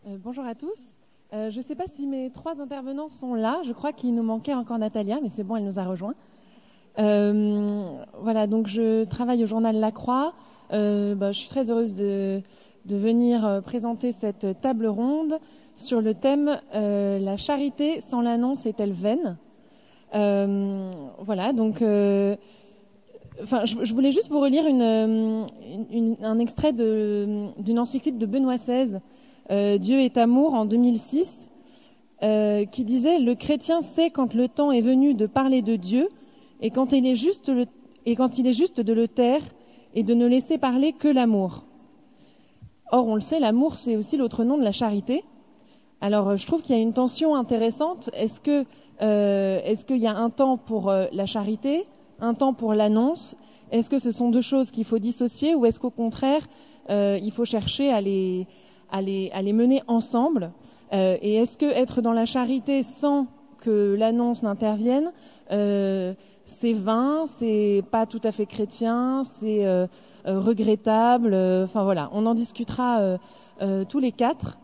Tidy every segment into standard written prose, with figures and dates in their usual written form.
Bonjour à tous. Je ne sais pas si mes trois intervenants sont là. Je crois qu'il nous manquait encore Natalia, mais c'est bon, elle nous a rejoints. Voilà, donc je travaille au journal La Croix. Je suis très heureuse de venir présenter cette table ronde sur le thème La charité sans l'annonce est-elle vaine ? Voilà, donc je voulais juste vous relire un extrait d'une encyclique de Benoît XVI, Dieu est amour, en 2006, qui disait « Le chrétien sait quand le temps est venu de parler de Dieu et quand il est juste de le taire et de ne laisser parler que l'amour. » Or, on le sait, l'amour, c'est aussi l'autre nom de la charité. Alors, je trouve qu'il y a une tension intéressante. Est-ce qu'il y a un temps pour la charité, un temps pour l'annonce? Est-ce que ce sont deux choses qu'il faut dissocier, ou est-ce qu'au contraire, il faut chercher à les mener ensemble? Et est-ce que être dans la charité sans que l'annonce n'intervienne, c'est vain, c'est pas tout à fait chrétien, c'est regrettable? Enfin voilà, on en discutera tous les quatre.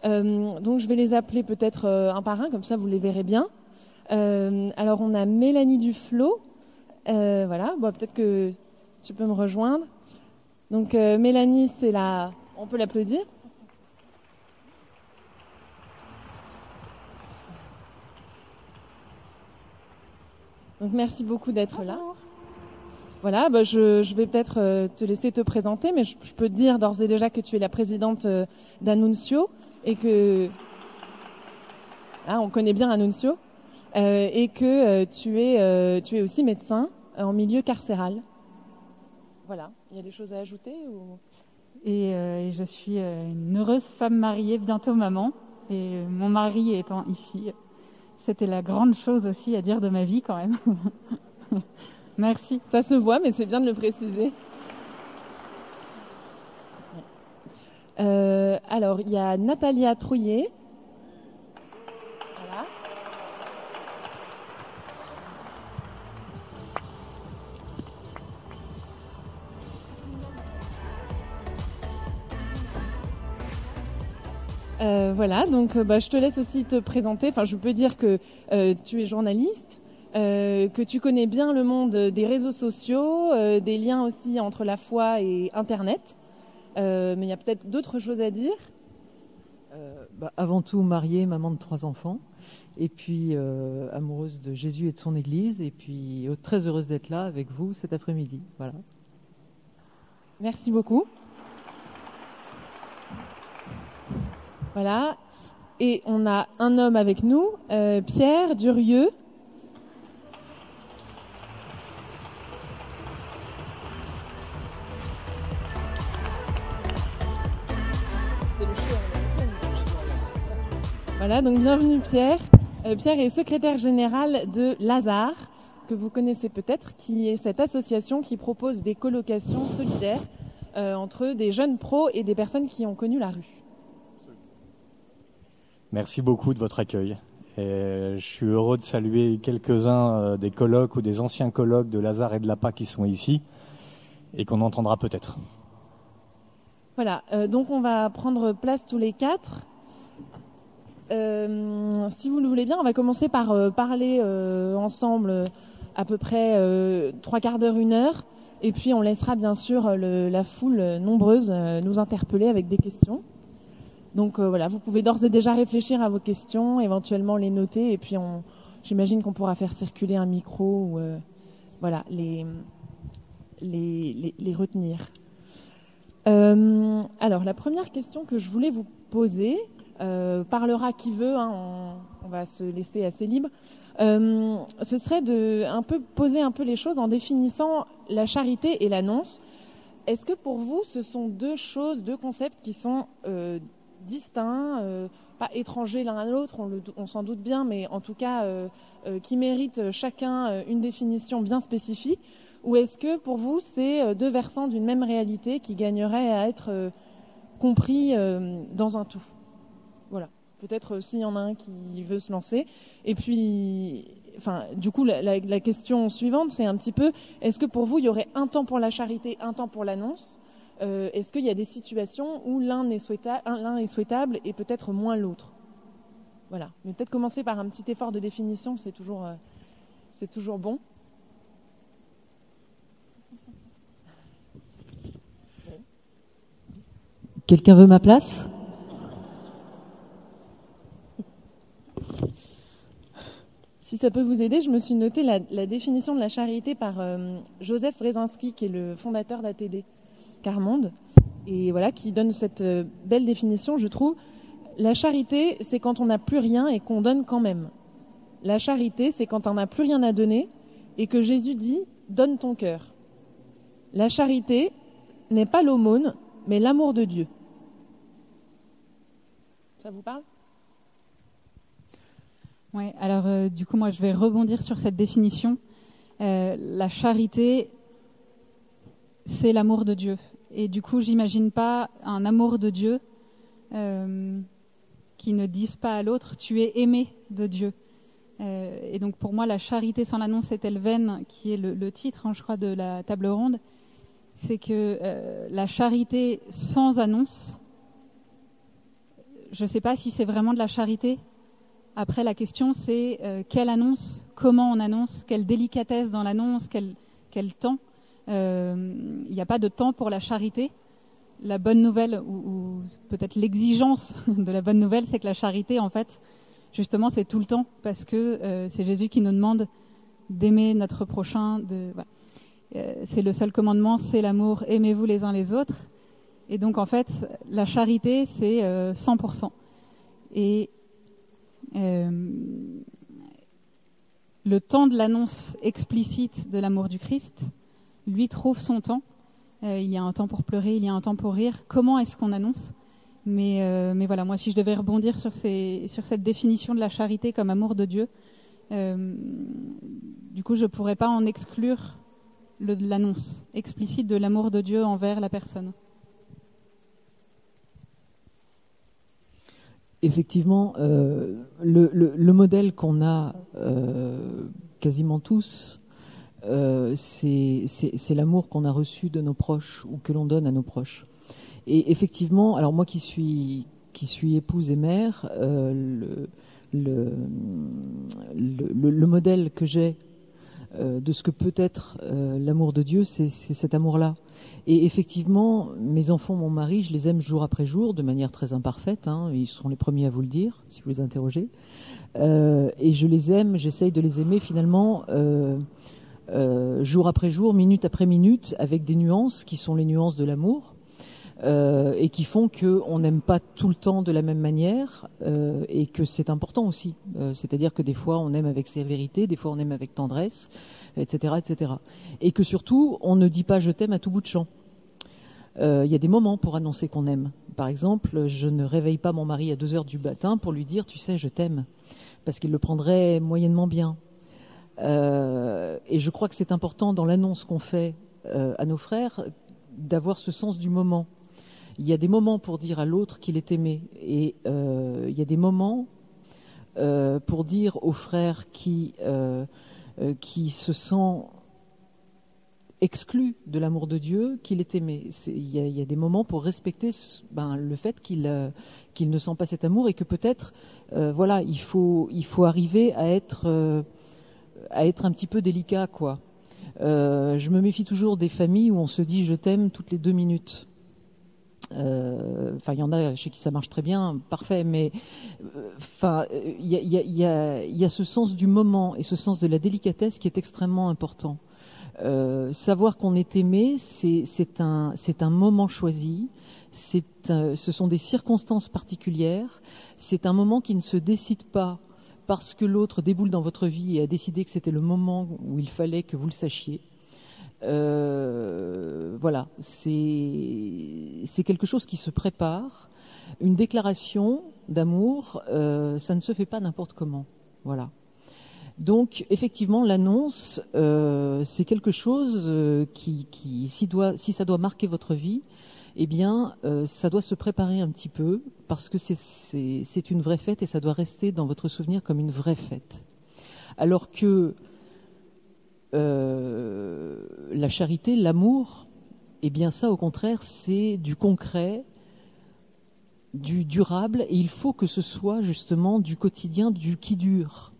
Donc je vais les appeler peut-être un par un, comme ça vous les verrez bien. Alors on a Mélanie Duflot. Voilà, bon, peut-être que tu peux me rejoindre. Donc Mélanie, c'est là, on peut l'applaudir. Donc merci beaucoup d'être là. Voilà, je vais peut-être te laisser te présenter, mais je peux te dire d'ores et déjà que tu es la présidente d'Annunzio et que on connaît bien Annunzio, et que tu es aussi médecin en milieu carcéral. Voilà, il y a des choses à ajouter ou... Et je suis une heureuse femme mariée, bientôt maman, et mon mari étant ici. C'était la grande chose aussi à dire de ma vie quand même. Merci. Ça se voit, mais c'est bien de le préciser. Alors, il y a Natalia Trouillet. Voilà. Voilà, donc je te laisse aussi te présenter. Enfin, je peux dire que tu es journaliste, que tu connais bien le monde des réseaux sociaux, des liens aussi entre la foi et Internet. Mais il y a peut-être d'autres choses à dire. Avant tout, mariée, maman de 3 enfants, et puis amoureuse de Jésus et de son Église, et puis très heureuse d'être là avec vous cet après-midi. Voilà. Merci beaucoup. Voilà. Et on a un homme avec nous, Pierre Durieux. Voilà, donc bienvenue Pierre. Pierre est secrétaire général de Lazare, que vous connaissez peut-être, qui est cette association qui propose des colocations solidaires entre des jeunes pros et des personnes qui ont connu la rue. Merci beaucoup de votre accueil. Et je suis heureux de saluer quelques-uns des colloques ou des anciens colloques de Lazare et de l'APA qui sont ici et qu'on entendra peut-être. Voilà, donc on va prendre place tous les quatre. Si vous le voulez bien, on va commencer par parler ensemble à peu près 3 quarts d'heure, 1 heure, et puis on laissera bien sûr la foule nombreuse nous interpeller avec des questions. Donc voilà, vous pouvez d'ores et déjà réfléchir à vos questions, éventuellement les noter, et puis j'imagine qu'on pourra faire circuler un micro ou voilà, les retenir. Alors la première question que je voulais vous poser, parlera qui veut, on va se laisser assez libre, ce serait de poser un peu les choses en définissant la charité et l'annonce. Est-ce que pour vous ce sont deux concepts qui sont distincts, pas étrangers l'un à l'autre, on s'en doute bien, mais en tout cas qui méritent chacun une définition bien spécifique, ou est-ce que pour vous c'est deux versants d'une même réalité qui gagneraient à être compris dans un tout? Voilà, peut-être s'il y en a un qui veut se lancer. Et puis, du coup, la question suivante, c'est un petit peu, est-ce que pour vous, il y aurait un temps pour la charité, un temps pour l'annonce, est-ce qu'il y a des situations où l'un est souhaitable et peut-être moins l'autre? Voilà. Mais peut-être commencer par un petit effort de définition, c'est toujours bon. Quelqu'un veut ma place? Si ça peut vous aider, je me suis noté la définition de la charité par Joseph Wrezinski, qui est le fondateur d'ATD Carmonde, et voilà, qui donne cette belle définition, je trouve. La charité, c'est quand on n'a plus rien et qu'on donne quand même. La charité, c'est quand on n'a plus rien à donner et que Jésus dit « donne ton cœur ». La charité n'est pas l'aumône, mais l'amour de Dieu. Ça vous parle ? Ouais, alors du coup, moi, je vais rebondir sur cette définition. La charité, c'est l'amour de Dieu. Et du coup, j'imagine pas un amour de Dieu qui ne dise pas à l'autre « tu es aimé de Dieu ». Et donc, pour moi, la charité sans l'annonce est Elven, qui est le titre, je crois, de la table ronde. C'est que la charité sans annonce, je ne sais pas si c'est vraiment de la charité. Après, la question, c'est quelle annonce, comment on annonce, quelle délicatesse dans l'annonce, quel temps. Il n'y a pas de temps pour la charité. La bonne nouvelle, ou peut-être l'exigence de la bonne nouvelle, c'est que la charité, en fait, justement, c'est tout le temps, parce que c'est Jésus qui nous demande d'aimer notre prochain. C'est le seul commandement, c'est l'amour, aimez-vous les uns les autres. Et donc, en fait, la charité, c'est 100%. Et le temps de l'annonce explicite de l'amour du Christ, lui, trouve son temps. Il y a un temps pour pleurer, il y a un temps pour rire. Comment est-ce qu'on annonce ? Mais voilà, moi, si je devais rebondir sur cette définition de la charité comme amour de Dieu, du coup, je ne pourrais pas en exclure l'annonce explicite de l'amour de Dieu envers la personne. Effectivement, le modèle qu'on a quasiment tous, c'est l'amour qu'on a reçu de nos proches ou que l'on donne à nos proches. Et effectivement, alors moi qui suis épouse et mère, le modèle que j'ai de ce que peut être l'amour de Dieu, c'est cet amour-là. Et effectivement, mes enfants, mon mari, je les aime jour après jour, de manière très imparfaite. Ils seront les premiers à vous le dire, si vous les interrogez. Et je les aime, j'essaye de les aimer finalement jour après jour, minute après minute, avec des nuances qui sont les nuances de l'amour. Et qui font qu'on n'aime pas tout le temps de la même manière et que c'est important aussi. C'est-à-dire que des fois, on aime avec sévérité, des fois, on aime avec tendresse, etc., etc. Et que surtout, on ne dit pas « je t'aime » à tout bout de champ. Il y a des moments pour annoncer qu'on aime. Par exemple, je ne réveille pas mon mari à 2h du matin pour lui dire « tu sais, je t'aime », parce qu'il le prendrait moyennement bien. Et je crois que c'est important dans l'annonce qu'on fait à nos frères d'avoir ce sens du moment. Il y a des moments pour dire à l'autre qu'il est aimé et il y a des moments pour dire au frère qui se sent exclu de l'amour de Dieu qu'il est aimé. Il y a des moments pour respecter le fait qu'il ne sent pas cet amour et que peut-être il faut arriver à être un petit peu délicat, quoi. Je me méfie toujours des familles où on se dit je t'aime toutes les 2 minutes. Il y en a chez qui ça marche très bien, parfait, mais il y a ce sens du moment et ce sens de la délicatesse qui est extrêmement important. Savoir qu'on est aimé, c'est un moment choisi, ce sont des circonstances particulières, c'est un moment qui ne se décide pas parce que l'autre déboule dans votre vie et a décidé que c'était le moment où il fallait que vous le sachiez. Voilà, c'est quelque chose qui se prépare. Une déclaration d'amour, ça ne se fait pas n'importe comment. Voilà. Donc, effectivement, l'annonce, c'est quelque chose qui si ça doit marquer votre vie, eh bien, ça doit se préparer un petit peu parce que c'est une vraie fête et ça doit rester dans votre souvenir comme une vraie fête. Alors que la charité, l'amour, eh bien ça, au contraire, c'est du concret, du durable, et il faut que ce soit justement du quotidien, du qui dure,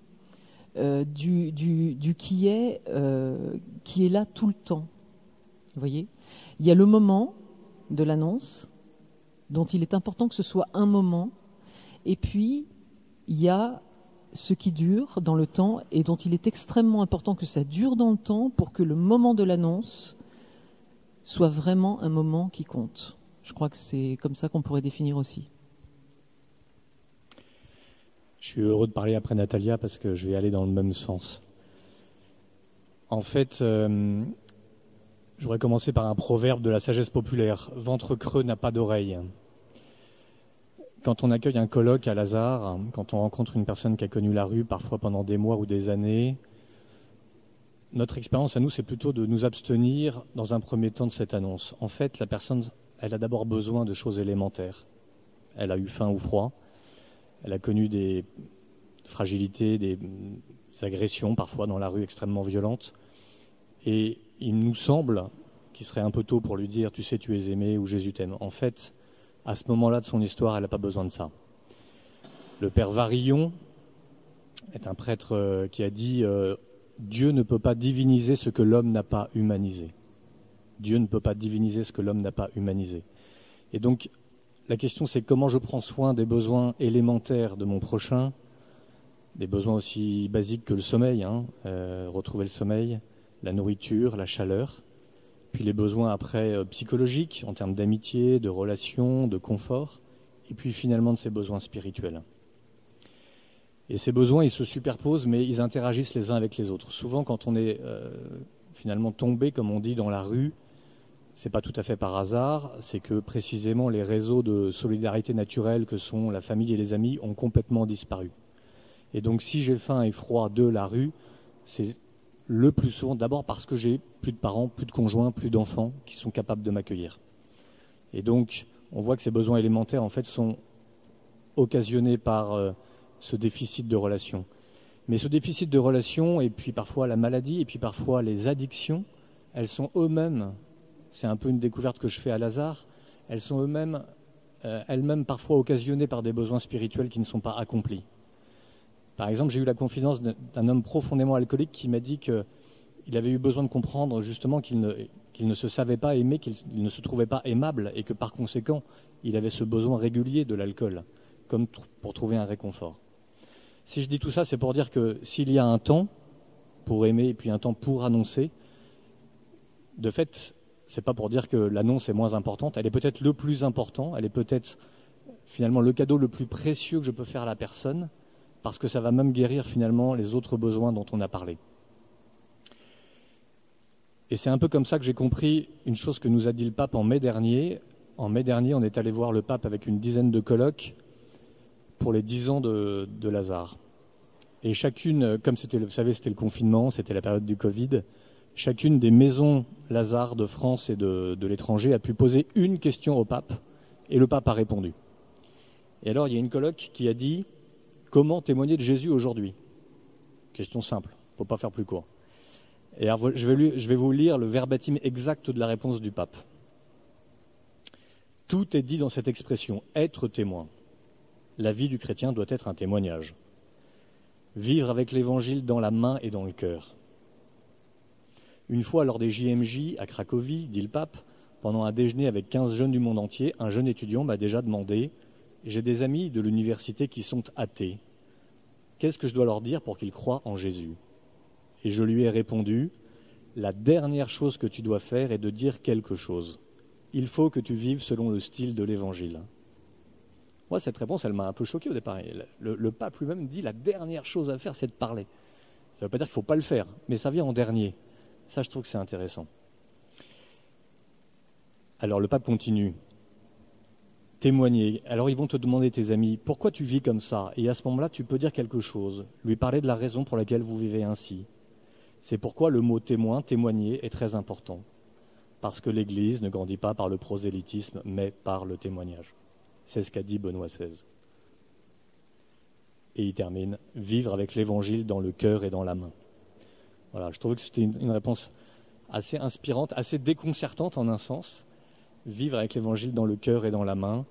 du qui est là tout le temps. Vous voyez ? Il y a le moment de l'annonce, dont il est important que ce soit un moment, et puis il y a ce qui dure dans le temps et dont il est extrêmement important que ça dure dans le temps pour que le moment de l'annonce soit vraiment un moment qui compte. Je crois que c'est comme ça qu'on pourrait définir aussi. Je suis heureux de parler après Natalia parce que je vais aller dans le même sens. En fait, je voudrais commencer par un proverbe de la sagesse populaire. Ventre creux n'a pas d'oreille. Quand on accueille un colloque à Lazare, quand on rencontre une personne qui a connu la rue, parfois pendant des mois ou des années, notre expérience à nous, c'est plutôt de nous abstenir dans un premier temps de cette annonce. En fait, la personne, elle a d'abord besoin de choses élémentaires. Elle a eu faim ou froid, elle a connu des fragilités, des agressions parfois dans la rue extrêmement violentes. Et il nous semble qu'il serait un peu tôt pour lui dire « tu sais, tu es aimé » ou « Jésus t'aime ». En fait, à ce moment-là de son histoire, elle n'a pas besoin de ça. Le père Varillon est un prêtre qui a dit Dieu ne peut pas diviniser ce que l'homme n'a pas humanisé. Dieu ne peut pas diviniser ce que l'homme n'a pas humanisé. Et donc, la question c'est comment je prends soin des besoins élémentaires de mon prochain, des besoins aussi basiques que le sommeil, retrouver le sommeil, la nourriture, la chaleur, puis les besoins après psychologiques, en termes d'amitié, de relations, de confort, et puis finalement de ces besoins spirituels. Et ces besoins, ils se superposent, mais ils interagissent les uns avec les autres. Souvent, quand on est finalement tombé, comme on dit, dans la rue, c'est pas tout à fait par hasard, c'est que précisément les réseaux de solidarité naturelle que sont la famille et les amis ont complètement disparu. Et donc, si j'ai faim et froid de la rue, c'est le plus souvent d'abord parce que j'ai plus de parents, plus de conjoints, plus d'enfants qui sont capables de m'accueillir. Et donc, on voit que ces besoins élémentaires, en fait, sont occasionnés par ce déficit de relation. Mais ce déficit de relation, et puis parfois la maladie, et puis parfois les addictions, elles sont eux-mêmes, c'est un peu une découverte que je fais à Lazare, elles sont elles-mêmes parfois occasionnées par des besoins spirituels qui ne sont pas accomplis. Par exemple, j'ai eu la confidence d'un homme profondément alcoolique qui m'a dit qu'il avait eu besoin de comprendre justement qu'il ne se savait pas aimer, qu'il ne se trouvait pas aimable et que par conséquent, il avait ce besoin régulier de l'alcool, comme pour trouver un réconfort. Si je dis tout ça, c'est pour dire que s'il y a un temps pour aimer et puis un temps pour annoncer, de fait, c'est pas pour dire que l'annonce est moins importante, elle est peut-être le plus important, elle est peut-être finalement le cadeau le plus précieux que je peux faire à la personne, parce que ça va même guérir finalement les autres besoins dont on a parlé. Et c'est un peu comme ça que j'ai compris une chose que nous a dit le pape en mai dernier. En mai dernier, on est allé voir le pape avec une dizaine de colloques pour les 10 ans de Lazare. Et chacune, comme vous savez, c'était le confinement, c'était la période du Covid, chacune des maisons Lazare de France et de l'étranger a pu poser une question au pape, et le pape a répondu. Et alors, il y a une colloque qui a dit « Comment témoigner de Jésus aujourd'hui ?» Question simple, il ne faut pas faire plus court. Et alors, je vais vous lire le verbatim exact de la réponse du pape. Tout est dit dans cette expression « être témoin ». La vie du chrétien doit être un témoignage. Vivre avec l'évangile dans la main et dans le cœur. Une fois, lors des JMJ à Cracovie, dit le pape, pendant un déjeuner avec 15 jeunes du monde entier, un jeune étudiant m'a déjà demandé « J'ai des amis de l'université qui sont athées. Qu'est-ce que je dois leur dire pour qu'ils croient en Jésus ?» Et je lui ai répondu « La dernière chose que tu dois faire est de dire quelque chose. Il faut que tu vives selon le style de l'évangile. » Moi, cette réponse, elle m'a un peu choqué au départ. Le pape lui-même dit la dernière chose à faire, c'est de parler. Ça ne veut pas dire qu'il ne faut pas le faire, mais ça vient en dernier. Ça, je trouve que c'est intéressant. Alors, le pape continue. Témoigner. Alors, ils vont te demander, tes amis, pourquoi tu vis comme ça ? Et à ce moment-là, tu peux dire quelque chose, lui parler de la raison pour laquelle vous vivez ainsi. C'est pourquoi le mot témoin, témoigner, est très important. Parce que l'Église ne grandit pas par le prosélytisme, mais par le témoignage. C'est ce qu'a dit Benoît XVI. Et il termine, vivre avec l'Évangile dans le cœur et dans la main. Voilà, je trouvais que c'était une réponse assez inspirante, assez déconcertante en un sens. Vivre avec l'évangile dans le cœur et dans la main.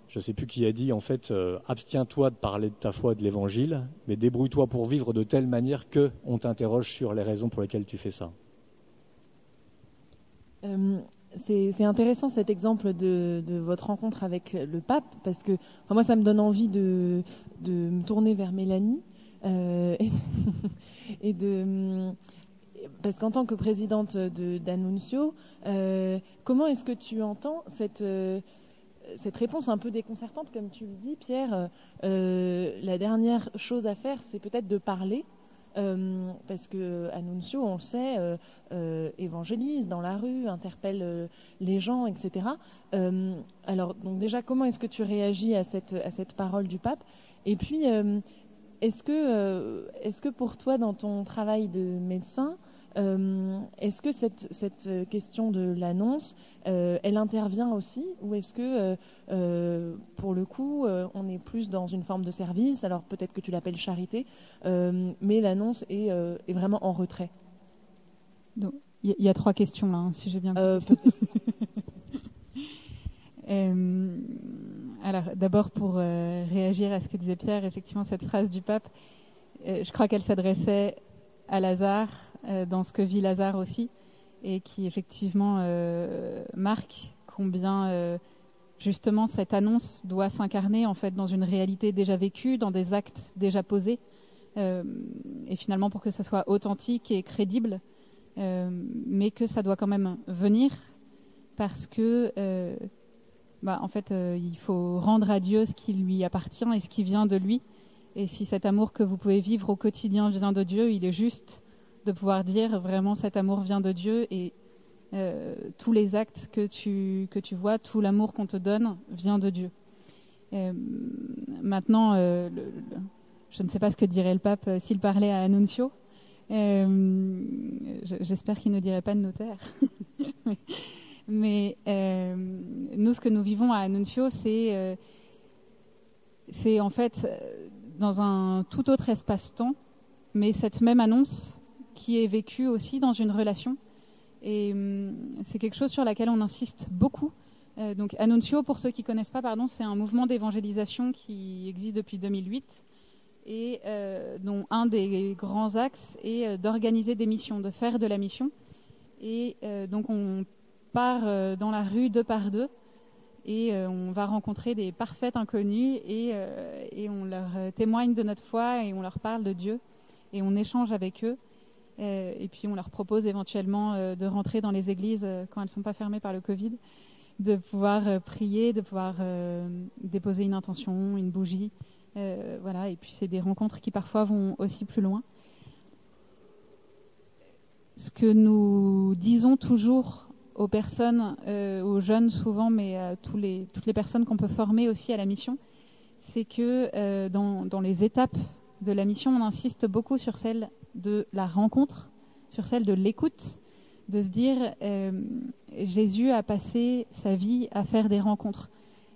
Je ne sais plus qui a dit, en fait, abstiens-toi de parler de ta foi et de l'évangile, mais débrouille-toi pour vivre de telle manière qu'on t'interroge sur les raisons pour lesquelles tu fais ça. C'est intéressant cet exemple de votre rencontre avec le pape, parce que moi ça me donne envie de me tourner vers Mélanie et parce qu'en tant que présidente d'Annunzio, comment est-ce que tu entends cette réponse un peu déconcertante, comme tu le dis, Pierre? La dernière chose à faire, c'est peut-être de parler. Parce que Annunzio, on le sait, évangélise dans la rue, interpelle les gens, etc. Alors, donc déjà, comment est-ce que tu réagis à cette parole du pape? Et puis, est-ce que pour toi, dans ton travail de médecin, est-ce que cette question de l'annonce, elle intervient aussi, ou est-ce que pour le coup on est plus dans une forme de service, alors peut-être que tu l'appelles charité, mais l'annonce est vraiment en retrait? Donc, il y a 3 questions là, hein, si j'ai bien compris. Alors d'abord pour réagir à ce que disait Pierre, effectivement cette phrase du pape, je crois qu'elle s'adressait à Lazare, dans ce que vit Lazare aussi, et qui effectivement marque combien justement cette annonce doit s'incarner en fait dans une réalité déjà vécue, dans des actes déjà posés, et finalement pour que ça soit authentique et crédible, mais que ça doit quand même venir parce que en fait il faut rendre à Dieu ce qui lui appartient et ce qui vient de lui. Et si cet amour que vous pouvez vivre au quotidien vient de Dieu, il est juste de pouvoir dire vraiment cet amour vient de Dieu, et tous les actes que tu vois, tout l'amour qu'on te donne vient de Dieu. Maintenant, je ne sais pas ce que dirait le pape s'il parlait à Annunzio. J'espère qu'il ne dirait pas de notaire. Mais nous, ce que nous vivons à Annunzio, c'est en fait dans un tout autre espace-temps, mais cette même annonce qui est vécue aussi dans une relation. Et c'est quelque chose sur laquelle on insiste beaucoup. Donc Annunzio, pour ceux qui ne connaissent pas, c'est un mouvement d'évangélisation qui existe depuis 2008 et dont un des grands axes est d'organiser des missions, de faire de la mission. Et donc on part dans la rue 2 par 2 et on va rencontrer des parfaits inconnus et on leur témoigne de notre foi et on leur parle de Dieu et on échange avec eux. Et puis on leur propose éventuellement de rentrer dans les églises quand elles ne sont pas fermées par le Covid, de pouvoir prier, de pouvoir déposer une intention, une bougie. Voilà. Et puis c'est des rencontres qui parfois vont aussi plus loin. Ce que nous disons toujours aux personnes, aux jeunes souvent, mais à toutes les personnes qu'on peut former aussi à la mission, c'est que dans les étapes de la mission, on insiste beaucoup sur celle de la rencontre, sur celle de l'écoute, de se dire Jésus a passé sa vie à faire des rencontres.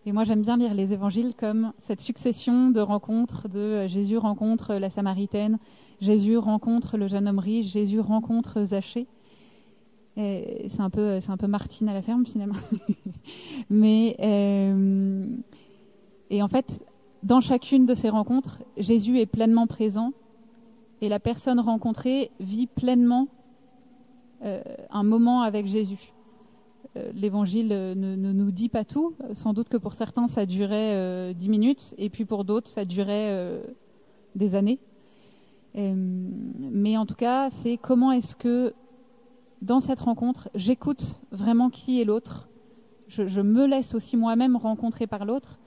Et moi j'aime bien lire les évangiles comme cette succession de rencontres, de Jésus rencontre la Samaritaine, Jésus rencontre le jeune homme riche, Jésus rencontre Zachée. Et c'est un peu Martine à la ferme finalement. Mais et en fait, dans chacune de ces rencontres, Jésus est pleinement présent et la personne rencontrée vit pleinement un moment avec Jésus. L'évangile ne nous dit pas tout. Sans doute que pour certains, ça durait 10 minutes et puis pour d'autres, ça durait des années. Mais en tout cas, c'est comment est-ce que dans cette rencontre, j'écoute vraiment qui est l'autre. Je me laisse aussi moi-même rencontrer par l'autre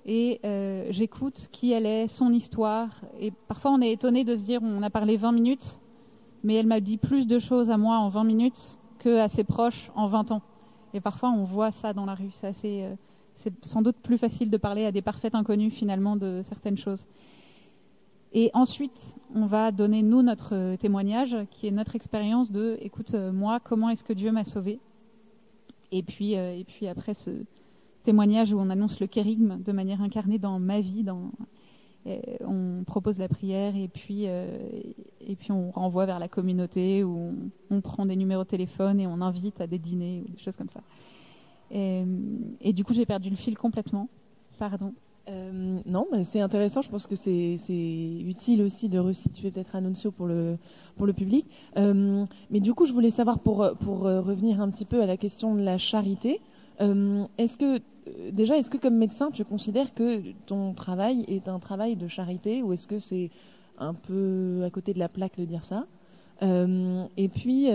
et j'écoute qui elle est, son histoire. Et parfois, on est étonné de se dire on a parlé 20 minutes, mais elle m'a dit plus de choses à moi en 20 minutes qu'à ses proches en 20 ans. Et parfois, on voit ça dans la rue. C'est sans doute plus facile de parler à des parfaits inconnus, finalement, de certaines choses. Et ensuite, on va donner, nous, notre témoignage, qui est notre expérience de, écoute, moi, comment est-ce que Dieu m'a sauvé ? Et puis après ce témoignage où on annonce le kérygme de manière incarnée dans ma vie, on propose la prière et puis et puis on renvoie vers la communauté où on prend des numéros de téléphone et on invite à des dîners ou des choses comme ça. Et du coup, j'ai perdu le fil complètement. Pardon. Non, c'est intéressant. Je pense que c'est utile aussi de resituer peut-être Annunzio pour le public. Mais du coup, je voulais savoir pour revenir un petit peu à la question de la charité. Est-ce que comme médecin, tu considères que ton travail est un travail de charité, ou est-ce que c'est un peu à côté de la plaque de dire ça? Et puis,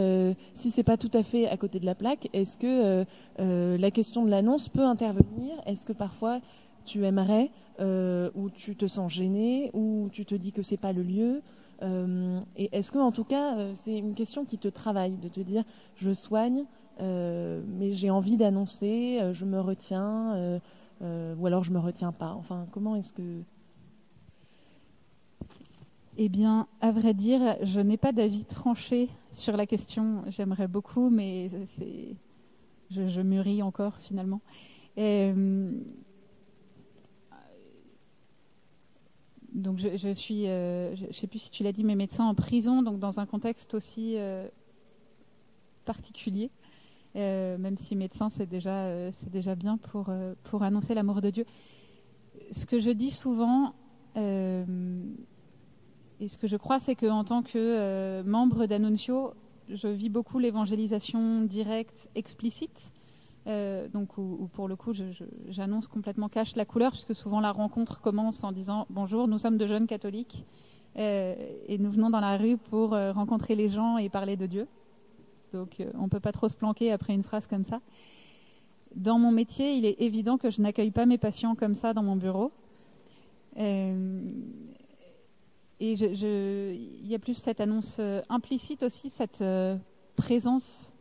si c'est pas tout à fait à côté de la plaque, est-ce que la question de l'annonce peut intervenir? Est-ce que parfois tu aimerais, ou tu te sens gêné, ou tu te dis que c'est pas le lieu? Et est-ce que, en tout cas, c'est une question qui te travaille, de te dire je soigne, mais j'ai envie d'annoncer, je me retiens, ou alors je me retiens pas. Enfin, comment est-ce que... Eh bien, à vrai dire, je n'ai pas d'avis tranché sur la question. J'aimerais beaucoup, mais je mûris encore finalement. Donc je suis, je sais plus si tu l'as dit, mais médecin en prison, donc dans un contexte aussi particulier. Même si médecin, c'est déjà bien pour annoncer l'amour de Dieu. Ce que je dis souvent, et ce que je crois, c'est qu'en tant que membre d'Annunzio, je vis beaucoup l'évangélisation directe, explicite. Donc où pour le coup, j'annonce complètement cache la couleur, puisque souvent la rencontre commence en disant « Bonjour, nous sommes de jeunes catholiques et nous venons dans la rue pour rencontrer les gens et parler de Dieu. » Donc on ne peut pas trop se planquer après une phrase comme ça. Dans mon métier, il est évident que je n'accueille pas mes patients comme ça dans mon bureau. Et il y a plus cette annonce implicite aussi, cette présence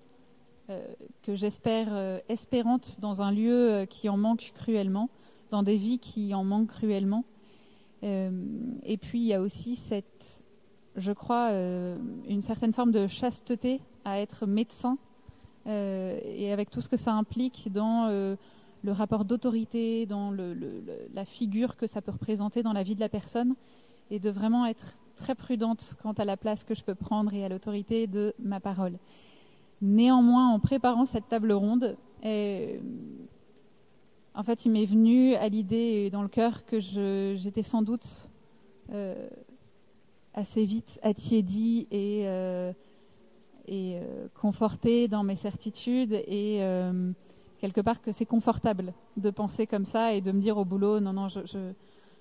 que j'espère espérante dans un lieu qui en manque cruellement, dans des vies qui en manquent cruellement. Et puis il y a aussi je crois, une certaine forme de chasteté à être médecin, et avec tout ce que ça implique dans le rapport d'autorité, dans la figure que ça peut représenter dans la vie de la personne, et de vraiment être très prudente quant à la place que je peux prendre et à l'autorité de ma parole. Néanmoins, en préparant cette table ronde, en fait, il m'est venu à l'idée et dans le cœur que j'étais sans doute assez vite attiédie et confortée dans mes certitudes, et quelque part que c'est confortable de penser comme ça et de me dire au boulot, non,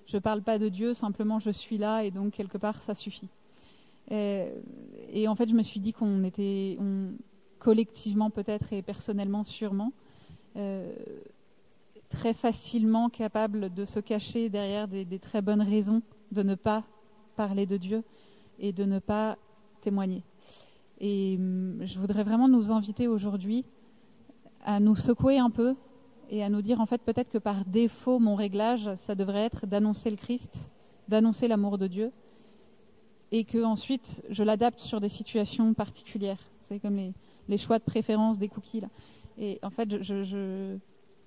je parle pas de Dieu, simplement je suis là, et donc quelque part ça suffit. Et en fait, je me suis dit qu'on était collectivement peut-être et personnellement sûrement très facilement capable de se cacher derrière des très bonnes raisons de ne pas parler de Dieu et de ne pas témoigner. Et je voudrais vraiment nous inviter aujourd'hui à nous secouer un peu et à nous dire en fait peut-être que par défaut mon réglage ça devrait être d'annoncer le Christ, d'annoncer l'amour de Dieu, et que ensuite je l'adapte sur des situations particulières. C'est comme les choix de préférence des cookies là. Et en fait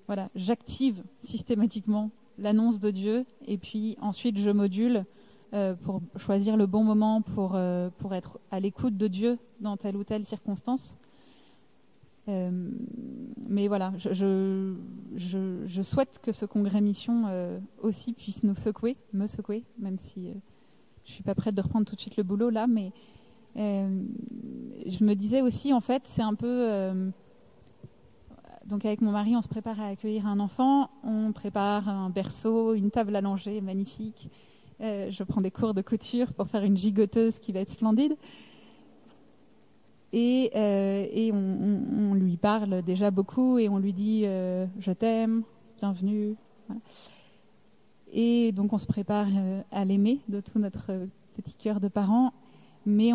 voilà, j'active systématiquement l'annonce de Dieu, et puis ensuite je module pour choisir le bon moment pour être à l'écoute de Dieu dans telle ou telle circonstance. Mais voilà, je souhaite que ce congrès mission aussi puisse me secouer, même si je suis pas prête de reprendre tout de suite le boulot là, mais je me disais aussi, en fait, c'est un peu... donc avec mon mari, on se prépare à accueillir un enfant, on prépare un berceau, une table à langer magnifique. Je prends des cours de couture pour faire une gigoteuse qui va être splendide. Et on lui parle déjà beaucoup et on lui dit je t'aime, bienvenue. Voilà. Et donc on se prépare à l'aimer de tout notre petit cœur de parents. Mais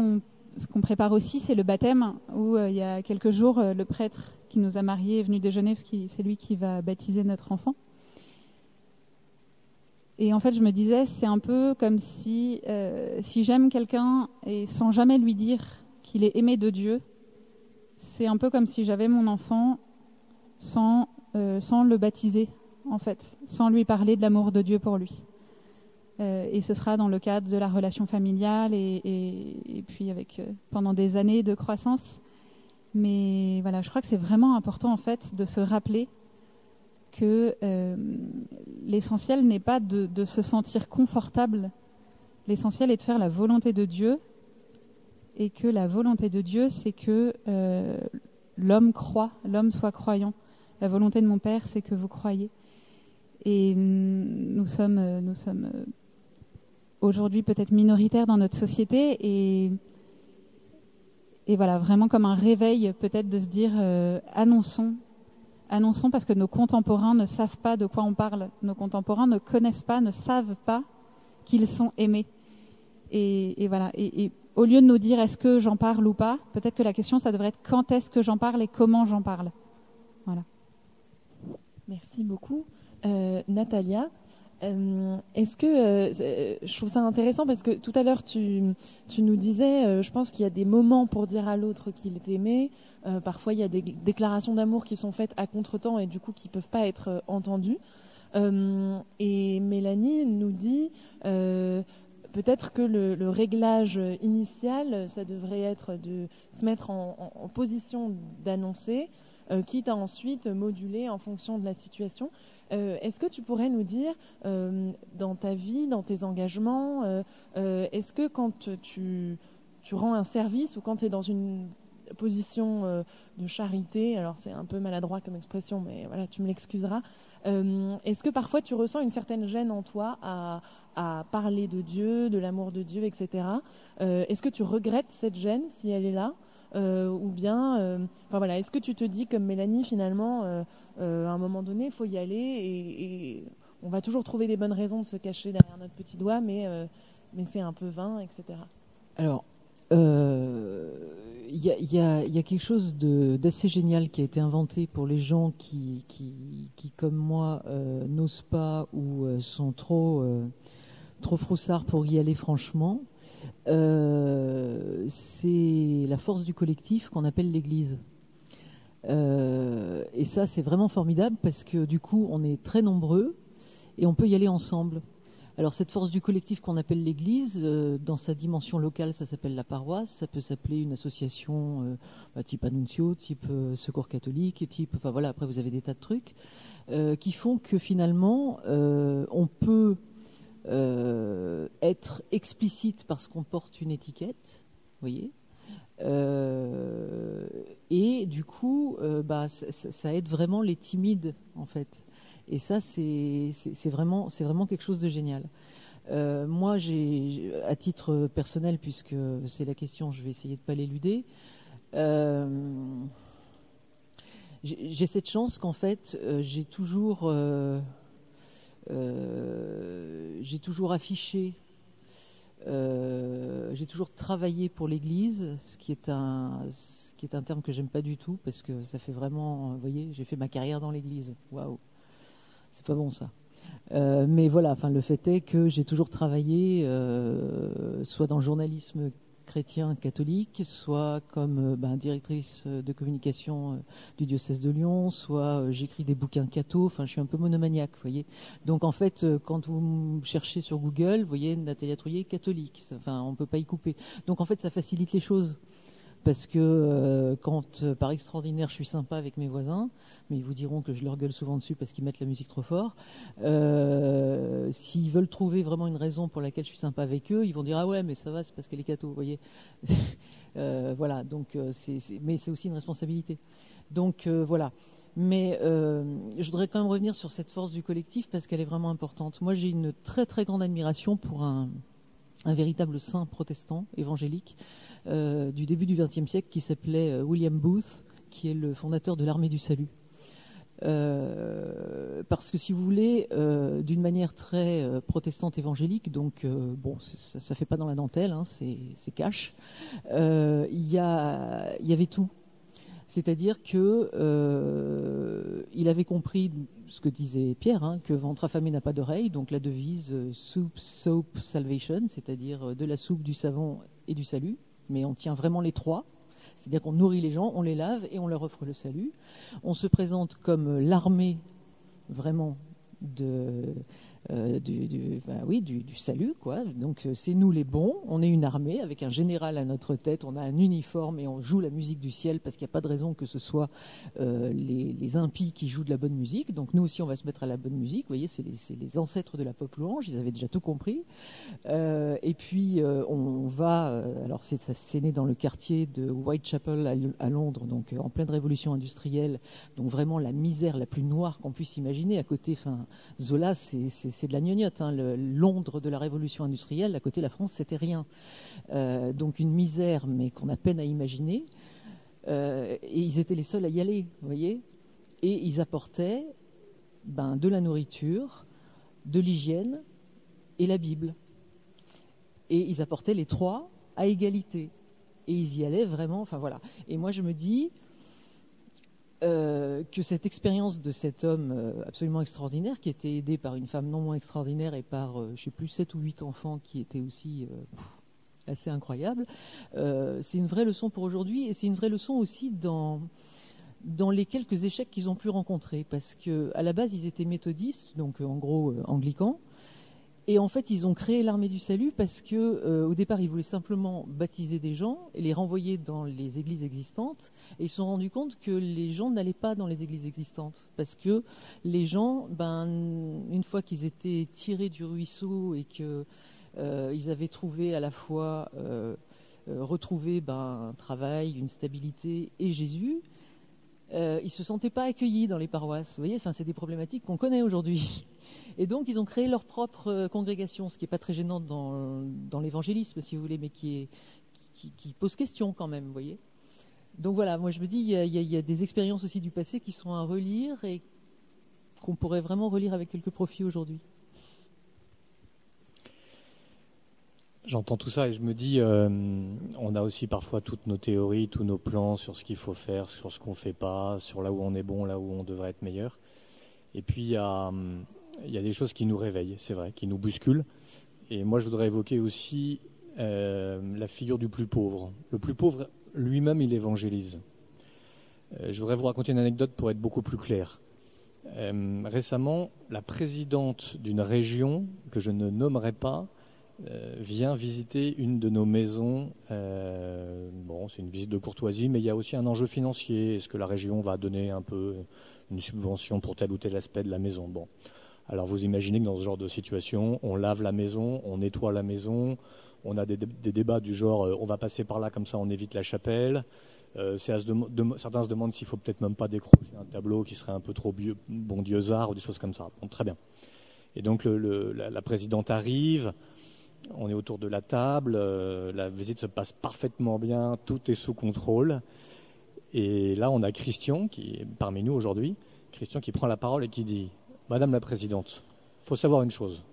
ce qu'on prépare aussi, c'est le baptême, où il y a quelques jours, le prêtre qui nous a mariés est venu déjeuner, parce que c'est lui qui va baptiser notre enfant. Et en fait, je me disais, c'est un peu comme si j'aime quelqu'un et sans jamais lui dire qu'il est aimé de Dieu, c'est un peu comme si j'avais mon enfant sans le baptiser, en fait, sans lui parler de l'amour de Dieu pour lui. Et ce sera dans le cadre de la relation familiale et puis avec pendant des années de croissance. Mais voilà, je crois que c'est vraiment important en fait de se rappeler que l'essentiel n'est pas de se sentir confortable. L'essentiel est de faire la volonté de Dieu, et que la volonté de Dieu, c'est que l'homme croit, l'homme soit croyant. La volonté de mon Père, c'est que vous croyez. Et nous sommes aujourd'hui peut-être minoritaires dans notre société, et voilà, vraiment comme un réveil peut-être de se dire annonçons parce que nos contemporains ne savent pas de quoi on parle. Nos contemporains ne connaissent pas, ne savent pas qu'ils sont aimés. Et voilà. Et au lieu de nous dire est-ce que j'en parle ou pas, peut-être que la question ça devrait être quand est-ce que j'en parle et comment j'en parle. Voilà. Merci beaucoup. Natalia, est-ce que je trouve ça intéressant parce que tout à l'heure tu nous disais, je pense qu'il y a des moments pour dire à l'autre qu'il est aimé. Parfois il y a des déclarations d'amour qui sont faites à contre-temps et du coup qui peuvent pas être entendues. Et Mélanie nous dit peut-être que le réglage initial, ça devrait être de se mettre en position d'annoncer, quitte à ensuite moduler en fonction de la situation. Est-ce que tu pourrais nous dire, dans ta vie, dans tes engagements, est-ce que quand tu rends un service ou quand tu es dans une position de charité, alors c'est un peu maladroit comme expression, mais voilà, tu me l'excuseras, est-ce que parfois tu ressens une certaine gêne en toi à parler de Dieu, de l'amour de Dieu, etc. Est-ce que tu regrettes cette gêne si elle est là, ou bien, enfin voilà, est-ce que tu te dis comme Mélanie finalement, à un moment donné, il faut y aller et on va toujours trouver des bonnes raisons de se cacher derrière notre petit doigt, mais c'est un peu vain, etc. Alors, il y a quelque chose d'assez génial qui a été inventé pour les gens qui comme moi, n'osent pas ou sont trop froussards pour y aller franchement. C'est la force du collectif qu'on appelle l'Église. Et ça, c'est vraiment formidable parce que du coup, on est très nombreux et on peut y aller ensemble. Alors cette force du collectif qu'on appelle l'Église, dans sa dimension locale, ça s'appelle la paroisse, ça peut s'appeler une association type Annunzio, type Secours catholique, type, enfin voilà, après vous avez des tas de trucs qui font que finalement on peut être explicite parce qu'on porte une étiquette, vous voyez, et du coup ça aide vraiment les timides en fait. Et ça, c'est vraiment quelque chose de génial. Moi, j'ai, à titre personnel, puisque c'est la question, je vais essayer de ne pas l'éluder, j'ai cette chance qu'en fait, j'ai toujours affiché, j'ai toujours travaillé pour l'Église, ce qui est un terme que j'aime pas du tout, parce que ça fait vraiment, vous voyez, j'ai fait ma carrière dans l'Église. Waouh! C'est pas bon ça. Mais voilà, enfin le fait est que j'ai toujours travaillé soit dans le journalisme chrétien catholique, soit comme directrice de communication du diocèse de Lyon, soit j'écris des bouquins catho, enfin je suis un peu monomaniaque, vous voyez. Donc en fait, quand vous me cherchez sur Google, vous voyez Natalia Trouillet catholique, enfin on peut pas y couper. Donc en fait ça facilite les choses. Parce que quand, par extraordinaire, je suis sympa avec mes voisins, mais ils vous diront que je leur gueule souvent dessus parce qu'ils mettent la musique trop fort, s'ils veulent trouver vraiment une raison pour laquelle je suis sympa avec eux, ils vont dire « Ah ouais, mais ça va, c'est parce qu'elle est catho, vous voyez ». Voilà, donc mais c'est aussi une responsabilité. Donc voilà. Mais je voudrais quand même revenir sur cette force du collectif parce qu'elle est vraiment importante. Moi, j'ai une très très grande admiration pour un véritable saint protestant évangélique du début du XXe siècle qui s'appelait William Booth, qui est le fondateur de l'Armée du Salut. Parce que si vous voulez, d'une manière très protestante évangélique, donc bon, ça fait pas dans la dentelle, hein, c'est cash. Il y avait tout. C'est-à-dire que il avait compris ce que disait Pierre, hein, que ventre affamé n'a pas d'oreille, donc la devise soup, soap, salvation, c'est-à-dire de la soupe, du savon et du salut, mais on tient vraiment les trois. C'est-à-dire qu'on nourrit les gens, on les lave et on leur offre le salut. On se présente comme l'armée vraiment du salut, quoi. Donc c'est nous les bons, on est une armée avec un général à notre tête, on a un uniforme et on joue la musique du ciel parce qu'il n'y a pas de raison que ce soit les impies qui jouent de la bonne musique. Donc nous aussi on va se mettre à la bonne musique. Vous voyez, c'est les ancêtres de la pop louange, ils avaient déjà tout compris. Et puis on va, alors c'est né dans le quartier de Whitechapel à Londres, donc en pleine révolution industrielle, donc vraiment la misère la plus noire qu'on puisse imaginer. À côté, Zola, c'est de la gnognotte, hein. Londres de la révolution industrielle, à côté la France, c'était rien. Donc une misère, mais qu'on a peine à imaginer. Et ils étaient les seuls à y aller, vous voyez. Et ils apportaient de la nourriture, de l'hygiène et la Bible. Et ils apportaient les trois à égalité. Et ils y allaient vraiment, enfin voilà. Et moi je me dis que cette expérience de cet homme absolument extraordinaire, qui était aidé par une femme non moins extraordinaire et par, je ne sais plus, 7 ou 8 enfants qui étaient aussi assez incroyables, c'est une vraie leçon pour aujourd'hui, et c'est une vraie leçon aussi dans les quelques échecs qu'ils ont pu rencontrer, parce qu'à la base ils étaient méthodistes, donc en gros anglicans. Et en fait, ils ont créé l'Armée du Salut parce que, au départ, ils voulaient simplement baptiser des gens et les renvoyer dans les églises existantes. Et ils se sont rendus compte que les gens n'allaient pas dans les églises existantes parce que les gens, une fois qu'ils étaient tirés du ruisseau et que ils avaient trouvé à la fois retrouvé un travail, une stabilité et Jésus, ils se sentaient pas accueillis dans les paroisses. Vous voyez, c'est des problématiques qu'on connaît aujourd'hui. Et donc, ils ont créé leur propre congrégation, ce qui n'est pas très gênant dans l'évangélisme, si vous voulez, mais qui pose question quand même, vous voyez. Donc voilà, moi je me dis, il y a des expériences aussi du passé qui sont à relire et qu'on pourrait vraiment relire avec quelques profits aujourd'hui. J'entends tout ça et je me dis, on a aussi parfois toutes nos théories, tous nos plans sur ce qu'il faut faire, sur ce qu'on ne fait pas, sur là où on est bon, là où on devrait être meilleur. Et puis il y a des choses qui nous réveillent, c'est vrai, qui nous bousculent. Et moi je voudrais évoquer aussi la figure du plus pauvre. Le plus pauvre lui-même, il évangélise. Je voudrais vous raconter une anecdote pour être beaucoup plus clair. Récemment, la présidente d'une région que je ne nommerai pas vient visiter une de nos maisons. C'est une visite de courtoisie, mais il y a aussi un enjeu financier. Est-ce que la région va donner un peu une subvention pour tel ou tel aspect de la maison? Bon, alors vous imaginez que dans ce genre de situation, on lave la maison, on nettoie la maison, on a des débats du genre on va passer par là, comme ça on évite la chapelle. Certains se demandent s'il faut peut-être même pas décrocher un tableau qui serait un peu trop bon Dieu-zard ou des choses comme ça. Bon, très bien. Et donc la présidente arrive. On est autour de la table, la visite se passe parfaitement bien, tout est sous contrôle. Et là, on a Christian, qui est parmi nous aujourd'hui, Christian qui prend la parole et qui dit « Madame la Présidente, il faut savoir une chose.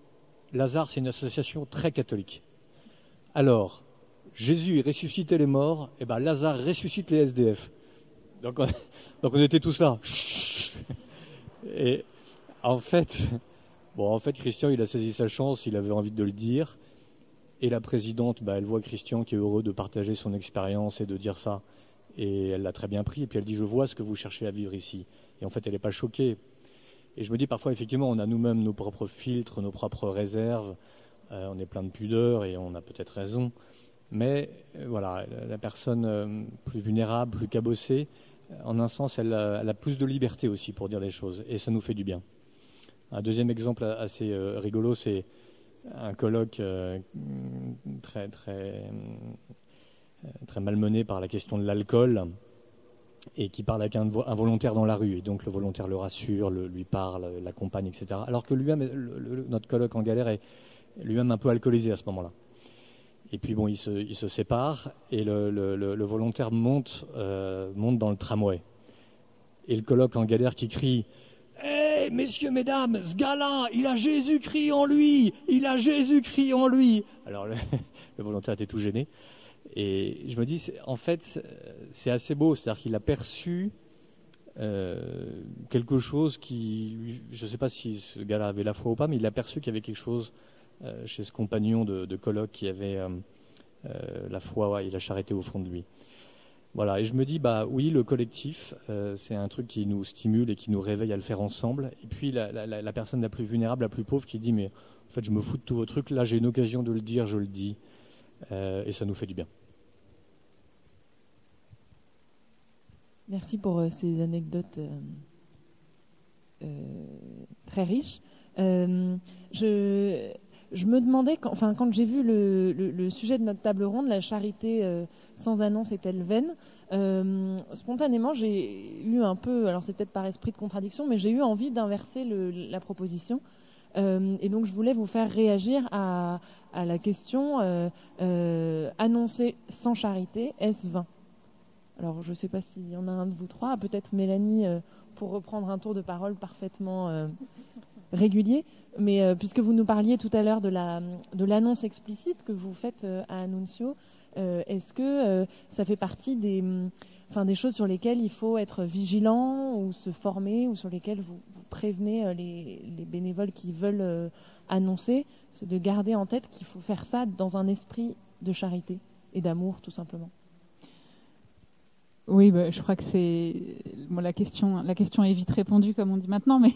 Lazare, c'est une association très catholique. Alors, Jésus est ressuscité les morts, et Lazare ressuscite les SDF. » Donc on était tous là. Et en fait, Christian, il a saisi sa chance, il avait envie de le dire. Et la présidente, elle voit Christian qui est heureux de partager son expérience et de dire ça. Et elle l'a très bien pris. Et puis elle dit, je vois ce que vous cherchez à vivre ici. Et en fait, elle n'est pas choquée. Et je me dis, parfois, effectivement, on a nous-mêmes nos propres filtres, nos propres réserves. On est plein de pudeur et on a peut-être raison. Mais voilà, la personne plus vulnérable, plus cabossée, en un sens, elle a plus de liberté aussi pour dire les choses. Et ça nous fait du bien. Un deuxième exemple assez rigolo, c'est un colloque très malmené par la question de l'alcool et qui parle avec un volontaire dans la rue. Et donc le volontaire le rassure, lui parle, l'accompagne, etc. Alors que lui-même, notre colloque en galère est lui-même un peu alcoolisé à ce moment-là. Et puis bon, il se sépare et le volontaire monte dans le tramway. Et le colloque en galère qui crie « Hey, messieurs, mesdames, ce gars-là, il a Jésus-Christ en lui! Il a Jésus-Christ en lui !» Alors le volontaire était tout gêné. Et je me dis, en fait, c'est assez beau. C'est-à-dire qu'il a perçu quelque chose qui... Je ne sais pas si ce gars-là avait la foi ou pas, mais il a perçu qu'il y avait quelque chose chez ce compagnon de colloque qui avait la foi et la charité au fond de lui. Voilà, et je me dis, bah oui, le collectif, c'est un truc qui nous stimule et qui nous réveille à le faire ensemble. Et puis la personne la plus vulnérable, la plus pauvre, qui dit, mais en fait, je me fous de tous vos trucs, là j'ai une occasion de le dire, je le dis, et ça nous fait du bien. Merci pour ces anecdotes très riches. Je me demandais, quand j'ai vu le sujet de notre table ronde, la charité sans annonce est-elle vaine, spontanément j'ai eu un peu, alors c'est peut-être par esprit de contradiction, mais j'ai eu envie d'inverser la proposition. Et donc je voulais vous faire réagir à la question annoncer sans charité, est-ce vain? Alors je ne sais pas s'il y en a un de vous trois, peut-être Mélanie pour reprendre un tour de parole parfaitement régulier. Mais puisque vous nous parliez tout à l'heure de l'annonce explicite que vous faites à Annunzio, est-ce que ça fait partie des choses sur lesquelles il faut être vigilant ou se former, ou sur lesquelles vous prévenez les bénévoles qui veulent annoncer, c'est de garder en tête qu'il faut faire ça dans un esprit de charité et d'amour, tout simplement? Oui, je crois que c'est la question est vite répondue, comme on dit maintenant, mais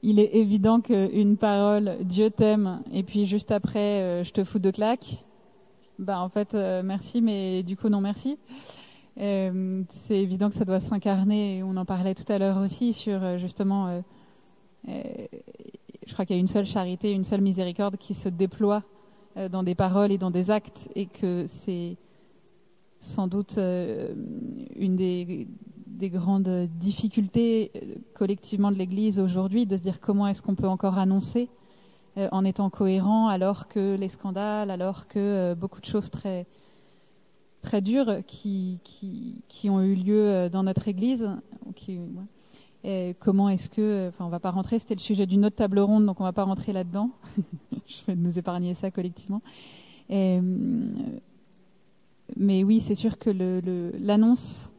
il est évident qu'une parole Dieu t'aime et puis juste après je te fous de claques, en fait merci, mais du coup non merci. C'est évident que ça doit s'incarner, et on en parlait tout à l'heure aussi sur justement je crois qu'il y a une seule charité, une seule miséricorde qui se déploie dans des paroles et dans des actes, et que c'est sans doute une des grandes difficultés collectivement de l'Église aujourd'hui, de se dire comment est-ce qu'on peut encore annoncer en étant cohérent, alors que les scandales, alors que beaucoup de choses très, très dures qui ont eu lieu dans notre Église. Et comment est-ce que... on va pas rentrer, c'était le sujet d'une autre table ronde, donc on va pas rentrer là-dedans. Je vais nous épargner ça collectivement. Mais oui, c'est sûr que l'annonce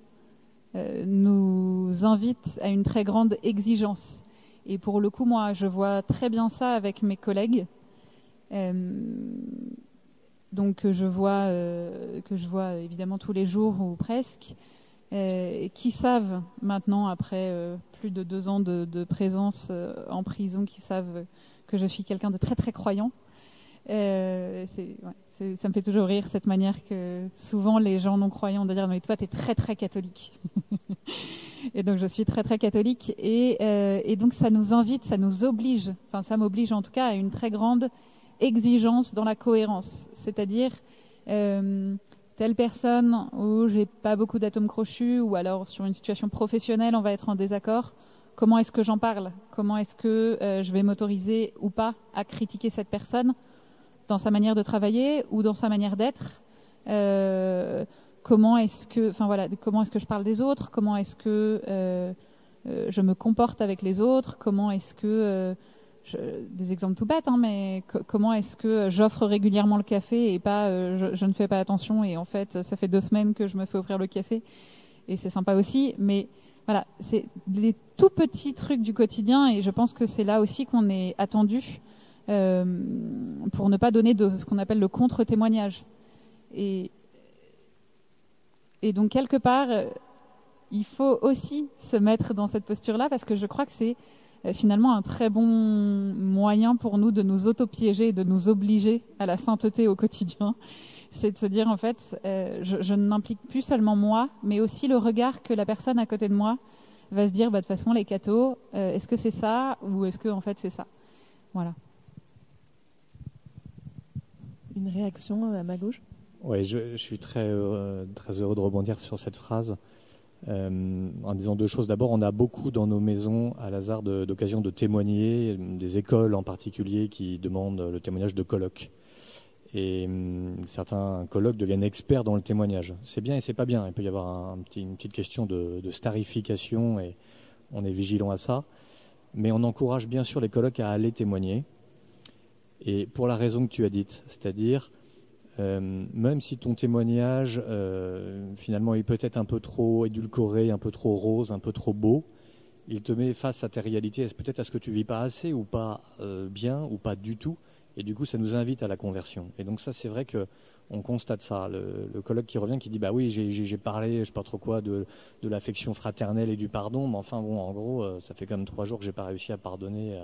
nous invite à une très grande exigence. Et pour le coup, moi, je vois très bien ça avec mes collègues. Donc que je vois évidemment tous les jours ou presque, qui savent maintenant, après plus de 2 ans de présence en prison, qui savent que je suis quelqu'un de très très croyant. Ça me fait toujours rire, cette manière que souvent les gens non croyants de dire mais toi t'es très très catholique. Et donc je suis très très catholique, et donc ça nous invite, ça nous oblige, ça m'oblige en tout cas à une très grande exigence dans la cohérence, c'est-à-dire telle personne où j'ai pas beaucoup d'atomes crochus, ou alors sur une situation professionnelle on va être en désaccord, comment est-ce que j'en parle, comment est-ce que je vais m'autoriser ou pas à critiquer cette personne dans sa manière de travailler ou dans sa manière d'être, comment est-ce que je parle des autres, comment est-ce que je me comporte avec les autres, comment est-ce que des exemples tout bêtes, mais comment est-ce que j'offre régulièrement le café et pas je ne fais pas attention, et en fait ça fait 2 semaines que je me fais offrir le café et c'est sympa aussi. Mais voilà, c'est les tout petits trucs du quotidien, et je pense que c'est là aussi qu'on est attendu pour ne pas donner de ce qu'on appelle le contre-témoignage. Et donc quelque part, il faut aussi se mettre dans cette posture-là, parce que je crois que c'est finalement un très bon moyen pour nous de nous auto-piéger et de nous obliger à la sainteté au quotidien. C'est de se dire, en fait, je n'implique plus seulement moi, mais aussi le regard que la personne à côté de moi va se dire, de toute façon, les cathos, est-ce que c'est ça, ou est-ce que en fait c'est ça? Voilà. Une réaction à ma gauche? Oui, je suis très heureux de rebondir sur cette phrase en disant 2 choses. D'abord, on a beaucoup dans nos maisons à Lazare d'occasions de témoigner, des écoles en particulier qui demandent le témoignage de colloques. Et certains colloques deviennent experts dans le témoignage. C'est bien et c'est pas bien. Il peut y avoir une petite question de starification, et on est vigilant à ça. Mais on encourage bien sûr les colloques à aller témoigner. Et pour la raison que tu as dite, c'est-à-dire même si ton témoignage finalement est peut-être un peu trop édulcoré, un peu trop rose, un peu trop beau, il te met face à tes réalités, peut-être à ce que tu vis pas assez ou pas bien ou pas du tout, Et du coup, ça nous invite à la conversion. Et donc ça, c'est vrai qu'on constate ça. Le colloque qui revient, qui dit, bah oui, j'ai parlé, je sais pas trop quoi, de l'affection fraternelle et du pardon, mais enfin bon, en gros, ça fait quand même 3 jours que j'ai pas réussi à pardonner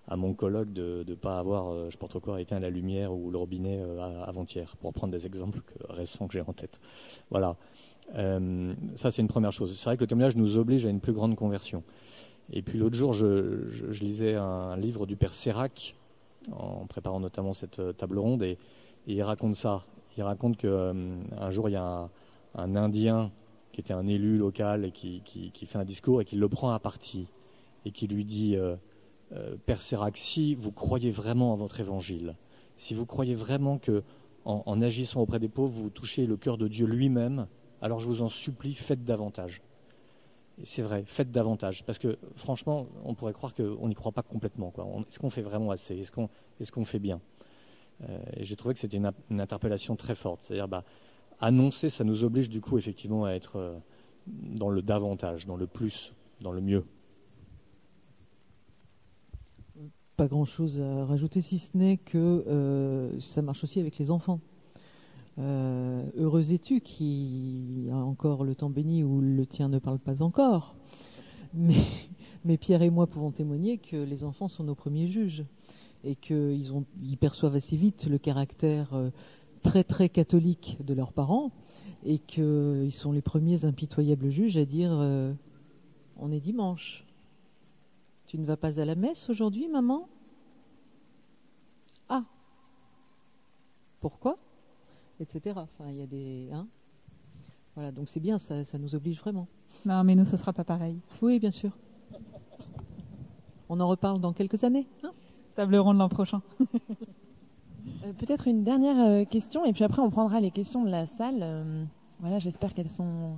à mon colloque de ne pas avoir, je sais pas trop quoi, éteint la lumière ou le robinet avant-hier, pour prendre des exemples récents que j'ai en tête. Voilà. Ça, c'est une première chose. C'est vrai que le témoignage nous oblige à une plus grande conversion. Et puis l'autre jour, je lisais un livre du père Sérac, en préparant notamment cette table ronde, et il raconte ça. Il raconte qu'un jour, il y a un Indien qui était un élu local et qui fait un discours et qui le prend à partie et qui lui dit Père Sérac, si vous croyez vraiment à votre évangile, si vous croyez vraiment que en agissant auprès des pauvres, vous touchez le cœur de Dieu lui-même, alors je vous en supplie, faites davantage. Et c'est vrai, faites davantage. Parce que franchement, on pourrait croire qu'on n'y croit pas complètement, quoi. Est-ce qu'on fait vraiment assez? Est-ce qu'on fait bien? Et j'ai trouvé que c'était une interpellation très forte. C'est-à-dire, annoncer, ça nous oblige du coup effectivement à être dans le davantage, dans le plus, dans le mieux. Pas grand-chose à rajouter, si ce n'est que ça marche aussi avec les enfants. Heureux es-tu qui a encore le temps béni où le tien ne parle pas encore. Mais Pierre et moi pouvons témoigner que les enfants sont nos premiers juges et qu'ils perçoivent assez vite le caractère très très catholique de leurs parents et qu'ils sont les premiers impitoyables juges à dire on est dimanche. Tu ne vas pas à la messe aujourd'hui, maman? Ah. Pourquoi? Etc. Enfin, il y a des... Voilà, donc c'est bien, ça nous oblige vraiment. Non, mais nous, ce sera pas pareil. Oui, bien sûr. On en reparle dans quelques années. Table ronde l'an prochain. Peut-être une dernière question, et puis après on prendra les questions de la salle. Voilà, j'espère qu'elles sont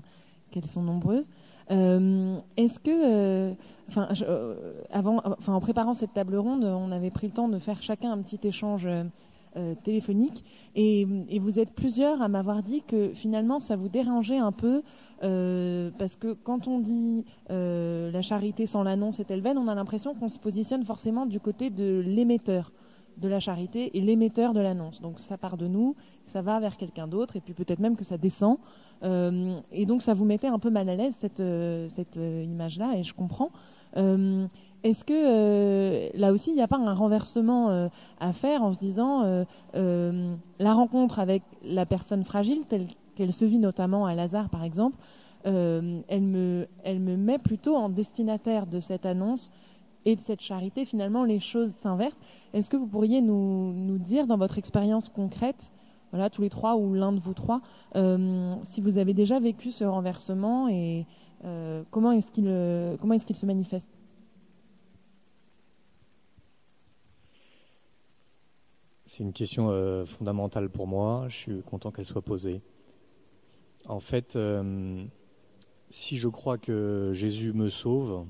nombreuses. Est-ce que, en préparant cette table ronde, on avait pris le temps de faire chacun un petit échange téléphonique, et vous êtes plusieurs à m'avoir dit que finalement ça vous dérangeait un peu parce que quand on dit la charité sans l'annonce est-elle vaine, on a l'impression qu'on se positionne forcément du côté de l'émetteur de la charité et l'émetteur de l'annonce. Donc ça part de nous, ça va vers quelqu'un d'autre, et puis peut-être même que ça descend. Et donc ça vous mettait un peu mal à l'aise cette image-là, et je comprends. Est-ce que là aussi il n'y a pas un renversement à faire en se disant la rencontre avec la personne fragile telle qu'elle se vit notamment à Lazare par exemple, elle me met plutôt en destinataire de cette annonce et de cette charité. Finalement les choses s'inversent. Est-ce que vous pourriez nous dire dans votre expérience concrète, voilà, tous les trois ou l'un de vous trois, si vous avez déjà vécu ce renversement et comment est-ce qu'il se manifeste? C'est une question fondamentale pour moi. Je suis content qu'elle soit posée. En fait, si je crois que Jésus me sauve,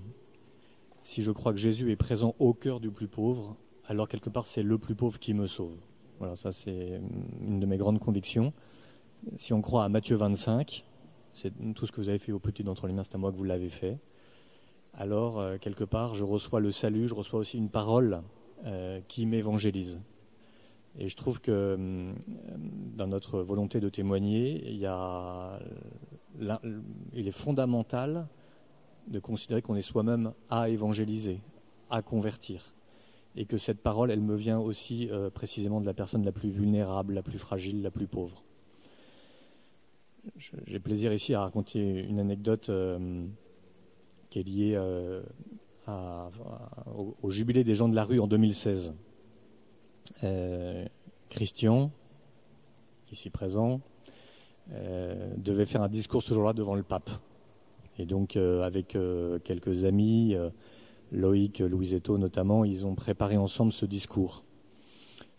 si je crois que Jésus est présent au cœur du plus pauvre, alors quelque part c'est le plus pauvre qui me sauve. Voilà, ça c'est une de mes grandes convictions. Si on croit à Matthieu 25, c'est tout ce que vous avez fait au petit d'entre les mains, c'est à moi que vous l'avez fait. Alors, quelque part, je reçois le salut, je reçois aussi une parole qui m'évangélise. Et je trouve que dans notre volonté de témoigner, il est fondamental de considérer qu'on est soi-même à évangéliser, à convertir. Et que cette parole, elle me vient aussi précisément de la personne la plus vulnérable, la plus fragile, la plus pauvre. J'ai plaisir ici à raconter une anecdote qui est liée au jubilé des gens de la rue en 2016. Christian, ici présent, devait faire un discours ce jour-là devant le pape. Et donc avec quelques amis, Loïc, Louisetto notamment, ils ont préparé ensemble ce discours.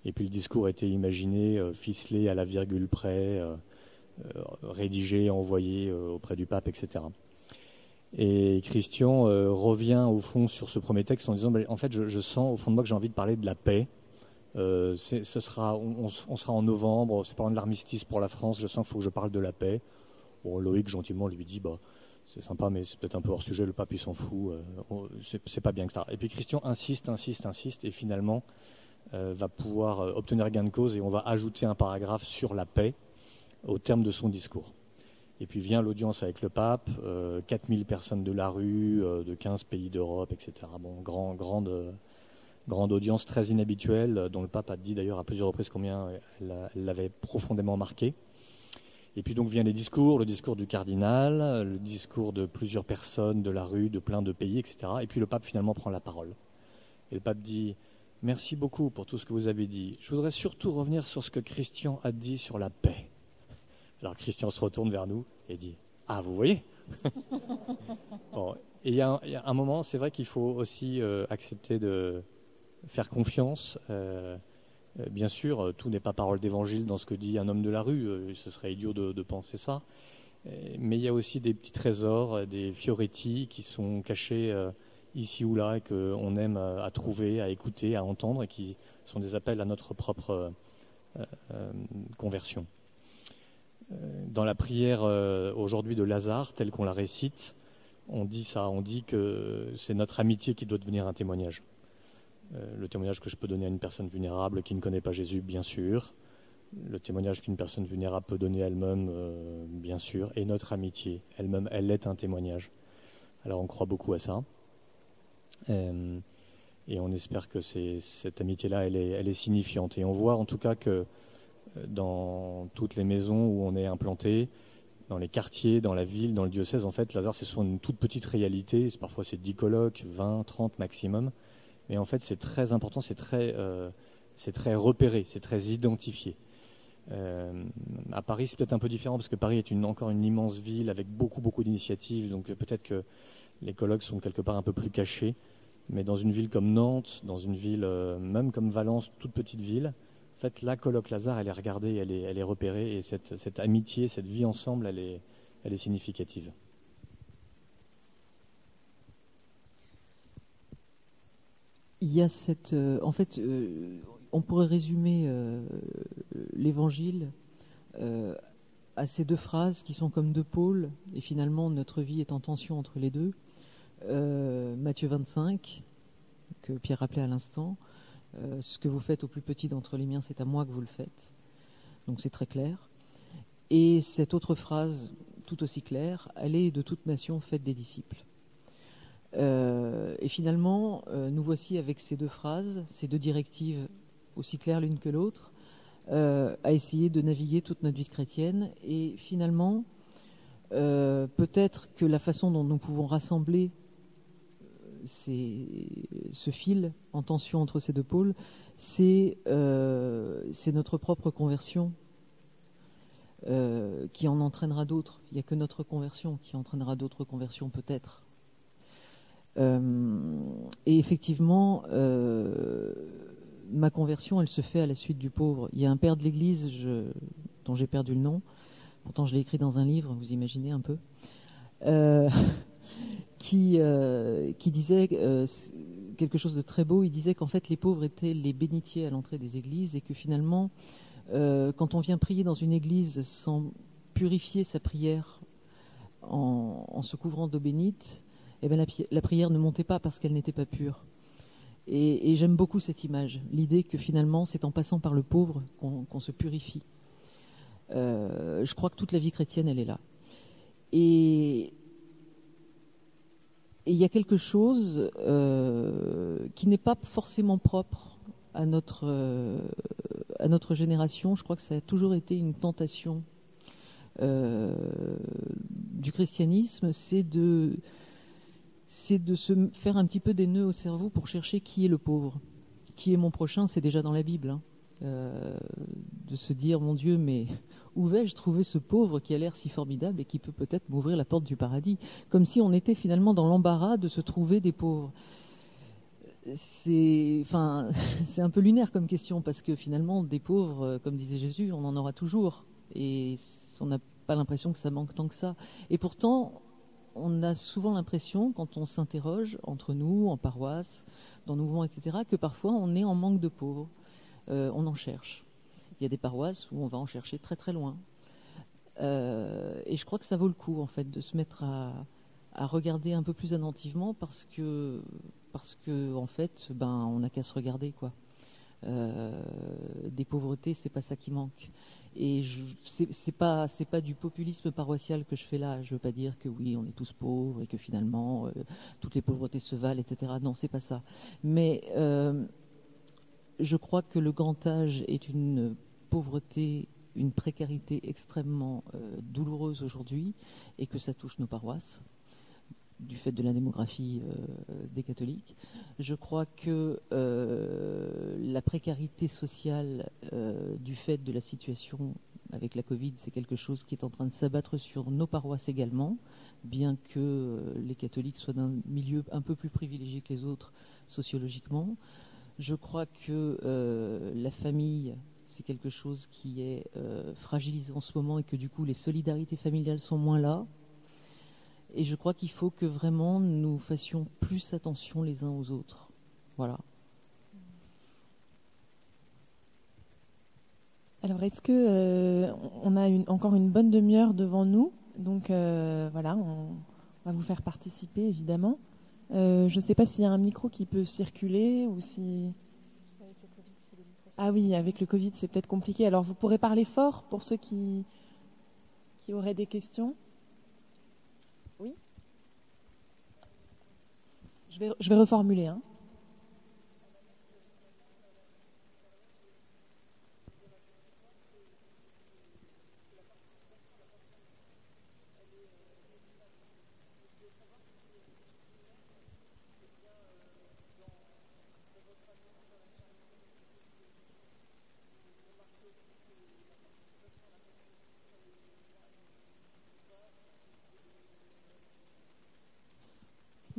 Et puis le discours a été imaginé, ficelé à la virgule près, rédigé, envoyé auprès du pape, etc. Et Christian revient au fond sur ce premier texte en disant en fait je sens au fond de moi que j'ai envie de parler de la paix. On sera en novembre, c'est pas de l'armistice pour la France, je sens qu'il faut que je parle de la paix. Bon, Loïc gentiment lui dit c'est sympa mais c'est peut-être un peu hors sujet, le pape il s'en fout, c'est pas bien, etc. Et puis Christian insiste et finalement va pouvoir obtenir gain de cause et on va ajouter un paragraphe sur la paix au terme de son discours. Et puis vient l'audience avec le pape, 4000 personnes de la rue, de 15 pays d'Europe, etc. Bon, grande audience très inhabituelle, dont le pape a dit d'ailleurs à plusieurs reprises combien elle l'avait profondément marqué. Et puis donc vient le discours du cardinal, le discours de plusieurs personnes de la rue, de plein de pays, etc. Et puis le pape finalement prend la parole. Et le pape dit « Merci beaucoup pour tout ce que vous avez dit. Je voudrais surtout revenir sur ce que Christian a dit sur la paix. » Alors Christian se retourne vers nous et dit « Ah, vous voyez ?» Bon, et il y a un moment, c'est vrai qu'il faut aussi accepter de faire confiance. Bien sûr, tout n'est pas parole d'évangile dans ce que dit un homme de la rue. Ce serait idiot de penser ça. Mais il y a aussi des petits trésors, des fioretti qui sont cachés ici ou là et qu'on aime à trouver, à écouter, à entendre et qui sont des appels à notre propre conversion. Dans la prière aujourd'hui de Lazare, telle qu'on la récite, on dit que c'est notre amitié qui doit devenir un témoignage. Le témoignage que je peux donner à une personne vulnérable qui ne connaît pas Jésus, bien sûr. Le témoignage qu'une personne vulnérable peut donner elle-même, bien sûr. Et notre amitié, elle-même, elle est un témoignage. Alors on croit beaucoup à ça. Et on espère que cette amitié-là, elle est signifiante. Et on voit en tout cas que dans toutes les maisons où on est implanté, dans les quartiers, dans la ville, dans le diocèse, en fait, Lazare, c'est souvent une toute petite réalité. Parfois, c'est 10 colloques, 20, 30 maximum. Mais en fait, c'est très important, c'est très repéré, c'est très identifié. À Paris, c'est peut-être un peu différent parce que Paris est encore une immense ville avec beaucoup d'initiatives. Donc peut-être que les colloques sont quelque part un peu plus cachés. Mais dans une ville comme Nantes, dans une ville même comme Valence, toute petite ville, en fait, la colloque Lazare, elle est regardée, elle est repérée. Et cette amitié, cette vie ensemble, elle est significative. Il y a on pourrait résumer l'évangile à ces deux phrases qui sont comme deux pôles, et finalement notre vie est en tension entre les deux. Matthieu 25, que Pierre rappelait à l'instant, ce que vous faites au plus petit d'entre les miens, c'est à moi que vous le faites. Donc c'est très clair. Et cette autre phrase, tout aussi claire, allez de toute nation, faites des disciples. Et finalement, nous voici avec ces deux phrases, ces deux directives aussi claires l'une que l'autre, à essayer de naviguer toute notre vie chrétienne. Et finalement, peut-être que la façon dont nous pouvons rassembler ce fil en tension entre ces deux pôles, c'est notre propre conversion qui en entraînera d'autres. Il n'y a que notre conversion qui entraînera d'autres conversions peut-être. Et effectivement, ma conversion, elle se fait à la suite du pauvre. Il y a un père de l'Église dont j'ai perdu le nom, pourtant je l'ai écrit dans un livre, vous imaginez un peu, qui disait quelque chose de très beau. Il disait qu'en fait les pauvres étaient les bénitiers à l'entrée des églises et que finalement, quand on vient prier dans une église sans purifier sa prière en se couvrant d'eau bénite, eh bien, la prière ne montait pas parce qu'elle n'était pas pure. Et j'aime beaucoup cette image, l'idée que finalement c'est en passant par le pauvre qu'on se purifie. Je crois que toute la vie chrétienne, elle est là. Et il y a quelque chose qui n'est pas forcément propre à notre génération. Je crois que ça a toujours été une tentation du christianisme, c'est de se faire un petit peu des nœuds au cerveau pour chercher qui est le pauvre. Qui est mon prochain, c'est déjà dans la Bible. Hein. De se dire, mon Dieu, mais où vais-je trouver ce pauvre qui a l'air si formidable et qui peut peut-être m'ouvrir la porte du paradis? Comme si on était finalement dans l'embarras de se trouver des pauvres. C'est un peu lunaire comme question, parce que finalement, des pauvres, comme disait Jésus, on en aura toujours. Et on n'a pas l'impression que ça manque tant que ça. Et pourtant, on a souvent l'impression, quand on s'interroge entre nous, en paroisse, dans nos mouvements, etc., que parfois on est en manque de pauvres. On en cherche. Il y a des paroisses où on va en chercher très très loin. Et je crois que ça vaut le coup, en fait, de se mettre à regarder un peu plus attentivement parce que en fait, on n'a qu'à se regarder, quoi. des pauvretés, c'est pas ça qui manque. Et c'est pas du populisme paroissial que je fais là. Je veux pas dire que oui, on est tous pauvres et que finalement toutes les pauvretés se valent, etc. Non, c'est pas ça. Mais je crois que le grand âge est une pauvreté, une précarité extrêmement douloureuse aujourd'hui, et que ça touche nos paroisses du fait de la démographie des catholiques. Je crois que la précarité sociale du fait de la situation avec la Covid, c'est quelque chose qui est en train de s'abattre sur nos paroisses également, bien que les catholiques soient d'un milieu un peu plus privilégié que les autres sociologiquement. Je crois que la famille, c'est quelque chose qui est fragilisé en ce moment, et que du coup les solidarités familiales sont moins là. Et je crois qu'il faut que vraiment nous fassions plus attention les uns aux autres. Voilà. Alors, est-ce que on a encore une bonne demi-heure devant nous? Donc voilà, on va vous faire participer évidemment. Je ne sais pas s'il y a un micro qui peut circuler ou si... Ah oui, avec le Covid, c'est peut-être compliqué. Alors, vous pourrez parler fort pour ceux qui auraient des questions. Oui. Je vais reformuler. Hein.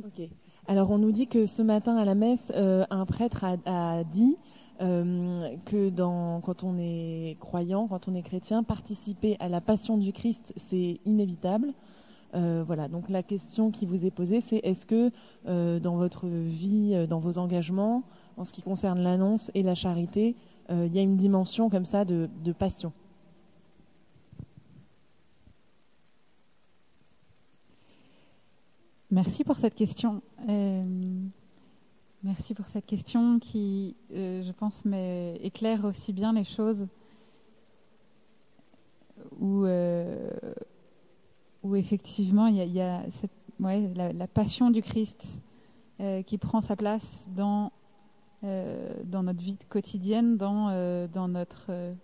Ok. Alors on nous dit que ce matin à la messe, un prêtre a dit que quand on est croyant, quand on est chrétien, participer à la passion du Christ, c'est inévitable. Voilà. Donc la question qui vous est posée, c'est est-ce que dans votre vie, dans vos engagements, en ce qui concerne l'annonce et la charité, il y a une dimension comme ça de passion? Merci pour cette question. Merci pour cette question qui, je pense, éclaire aussi bien les choses où effectivement il y a cette, la passion du Christ qui prend sa place dans notre vie quotidienne, dans notre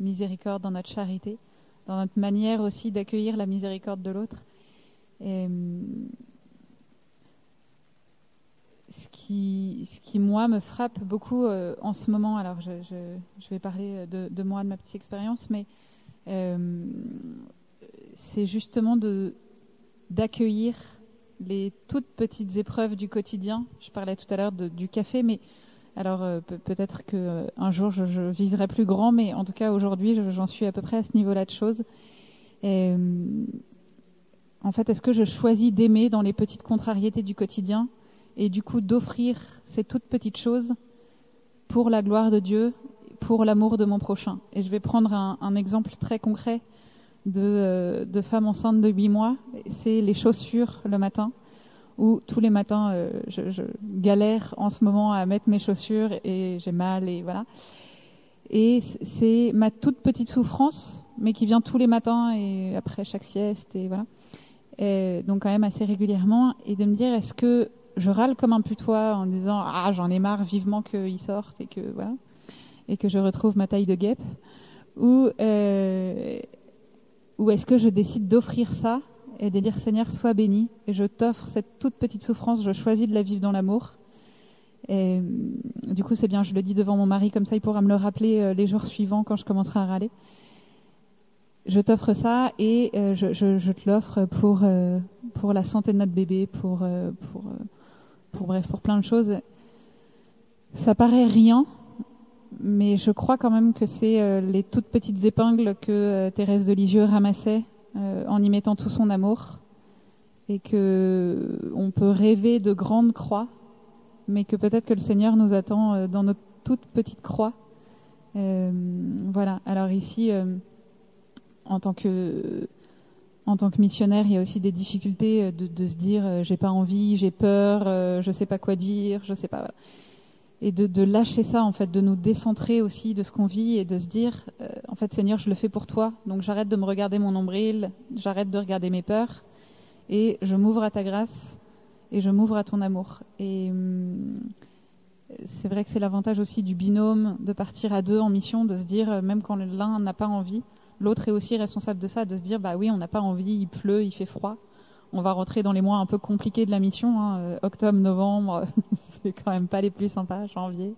miséricorde, dans notre charité, dans notre manière aussi d'accueillir la miséricorde de l'autre. Et, ce qui moi me frappe beaucoup en ce moment, alors je vais parler de moi, de ma petite expérience, mais c'est justement d'accueillir les toutes petites épreuves du quotidien. Je parlais tout à l'heure du café, mais alors peut-être qu'un jour je viserai plus grand, mais en tout cas aujourd'hui j'en suis à peu près à ce niveau-là de choses. Et, en fait, est-ce que je choisis d'aimer dans les petites contrariétés du quotidien et du coup d'offrir ces toutes petites choses pour la gloire de Dieu, pour l'amour de mon prochain? Et je vais prendre un exemple très concret de femme enceinte de 8 mois. C'est les chaussures le matin, où tous les matins, je galère en ce moment à mettre mes chaussures et j'ai mal et voilà. Et c'est ma toute petite souffrance, mais qui vient tous les matins et après chaque sieste et voilà. Et donc quand même assez régulièrement, et de me dire est-ce que je râle comme un putois en disant ah j'en ai marre vivement qu'ils sortent et que voilà et que je retrouve ma taille de guêpe, ou est-ce que je décide d'offrir ça et de dire Seigneur sois béni et je t'offre cette toute petite souffrance, je choisis de la vivre dans l'amour. Et du coup c'est bien, je le dis devant mon mari, comme ça il pourra me le rappeler les jours suivants quand je commencerai à râler. Je t'offre ça et je te l'offre pour la santé de notre bébé, pour plein de choses. Ça paraît rien, mais je crois quand même que c'est les toutes petites épingles que Thérèse de Lisieux ramassait en y mettant tout son amour, et que on peut rêver de grandes croix, mais que peut-être que le Seigneur nous attend dans notre toute petite croix. Voilà. Alors ici. En tant que missionnaire, il y a aussi des difficultés de se dire j'ai pas envie, j'ai peur, je sais pas quoi dire, je sais pas. Voilà. et de lâcher ça, en fait, de nous décentrer aussi de ce qu'on vit et de se dire, en fait, Seigneur, je le fais pour toi, donc j'arrête de me regarder mon nombril, j'arrête de regarder mes peurs, et je m'ouvre à ta grâce, et je m'ouvre à ton amour. Et c'est vrai que c'est l'avantage aussi du binôme, de partir à deux en mission, de se dire, même quand l'un n'a pas envie, l'autre est aussi responsable de ça, de se dire, bah oui, on n'a pas envie, il pleut, il fait froid. On va rentrer dans les mois un peu compliqués de la mission, hein, octobre, novembre, c'est quand même pas les plus sympas, janvier,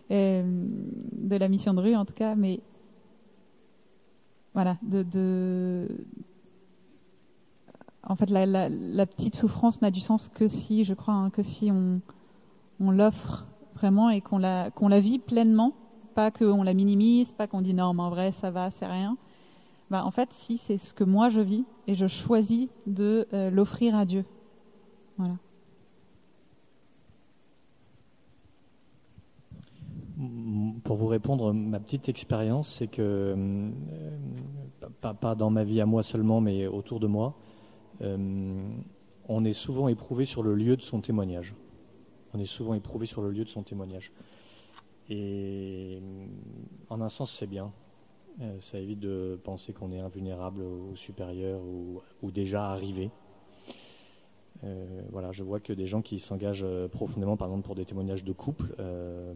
de la mission de rue en tout cas, mais voilà, en fait la petite souffrance n'a du sens que si, je crois, hein, que si on l'offre vraiment et qu'on la vit pleinement, pas qu'on la minimise, pas qu'on dit non mais en vrai ça va, c'est rien. Bah, en fait, si c'est ce que moi je vis et je choisis de l'offrir à Dieu. Voilà. Pour vous répondre, ma petite expérience, c'est que, pas dans ma vie à moi seulement, mais autour de moi, on est souvent éprouvé sur le lieu de son témoignage. On est souvent éprouvé sur le lieu de son témoignage. Et en un sens, c'est bien. Ça évite de penser qu'on est invulnérable ou supérieur ou déjà arrivé. Voilà, je vois que des gens qui s'engagent profondément, par exemple pour des témoignages de couple,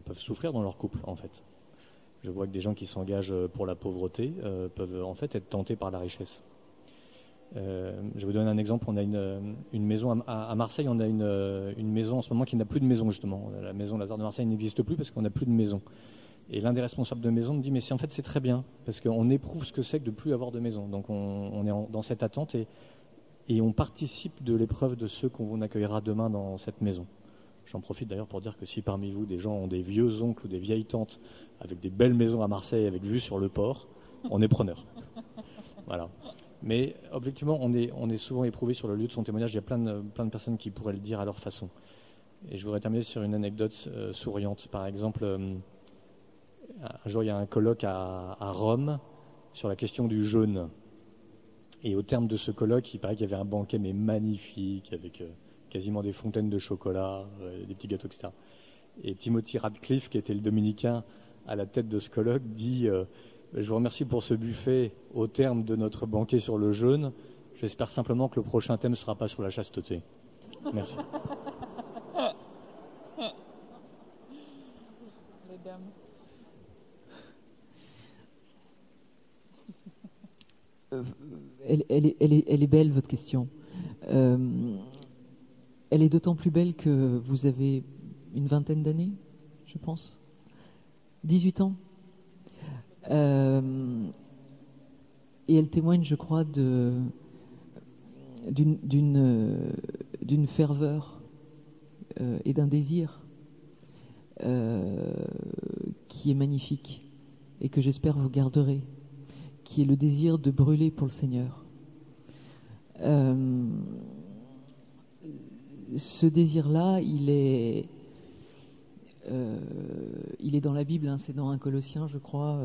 peuvent souffrir dans leur couple, en fait. Je vois que des gens qui s'engagent pour la pauvreté peuvent en fait être tentés par la richesse. Je vous donne un exemple. On a une maison à Marseille. On a une maison en ce moment qui n'a plus de maison, justement. La maison Lazare de Marseille n'existe plus parce qu'on n'a plus de maison. Et l'un des responsables de maison me dit, mais en fait c'est très bien, parce qu'on éprouve ce que c'est que de plus avoir de maison. Donc on est dans cette attente et on participe de l'épreuve de ceux qu'on accueillera demain dans cette maison. J'en profite d'ailleurs pour dire que si parmi vous des gens ont des vieux oncles ou des vieilles tantes avec des belles maisons à Marseille avec vue sur le port, on est preneur. Voilà. Mais objectivement, on est souvent éprouvé sur le lieu de son témoignage. Il y a plein de personnes qui pourraient le dire à leur façon. Et je voudrais terminer sur une anecdote souriante. Par exemple, un jour, il y a un colloque à Rome sur la question du jeûne. Et au terme de ce colloque, il paraît qu'il y avait un banquet mais magnifique, avec quasiment des fontaines de chocolat, des petits gâteaux, etc. Et Timothy Radcliffe, qui était le dominicain à la tête de ce colloque, dit je vous remercie pour ce buffet au terme de notre banquet sur le jeûne. J'espère simplement que le prochain thème ne sera pas sur la chasteté. Merci. Les dames. Elle est belle, votre question. Elle est d'autant plus belle que vous avez une vingtaine d'années, je pense. 18 ans. Et elle témoigne, je crois, d'une ferveur et d'un désir qui est magnifique et que j'espère vous garderez, qui est le désir de brûler pour le Seigneur. Ce désir-là, il est dans la Bible, hein, c'est dans 1 Colossiens, je crois.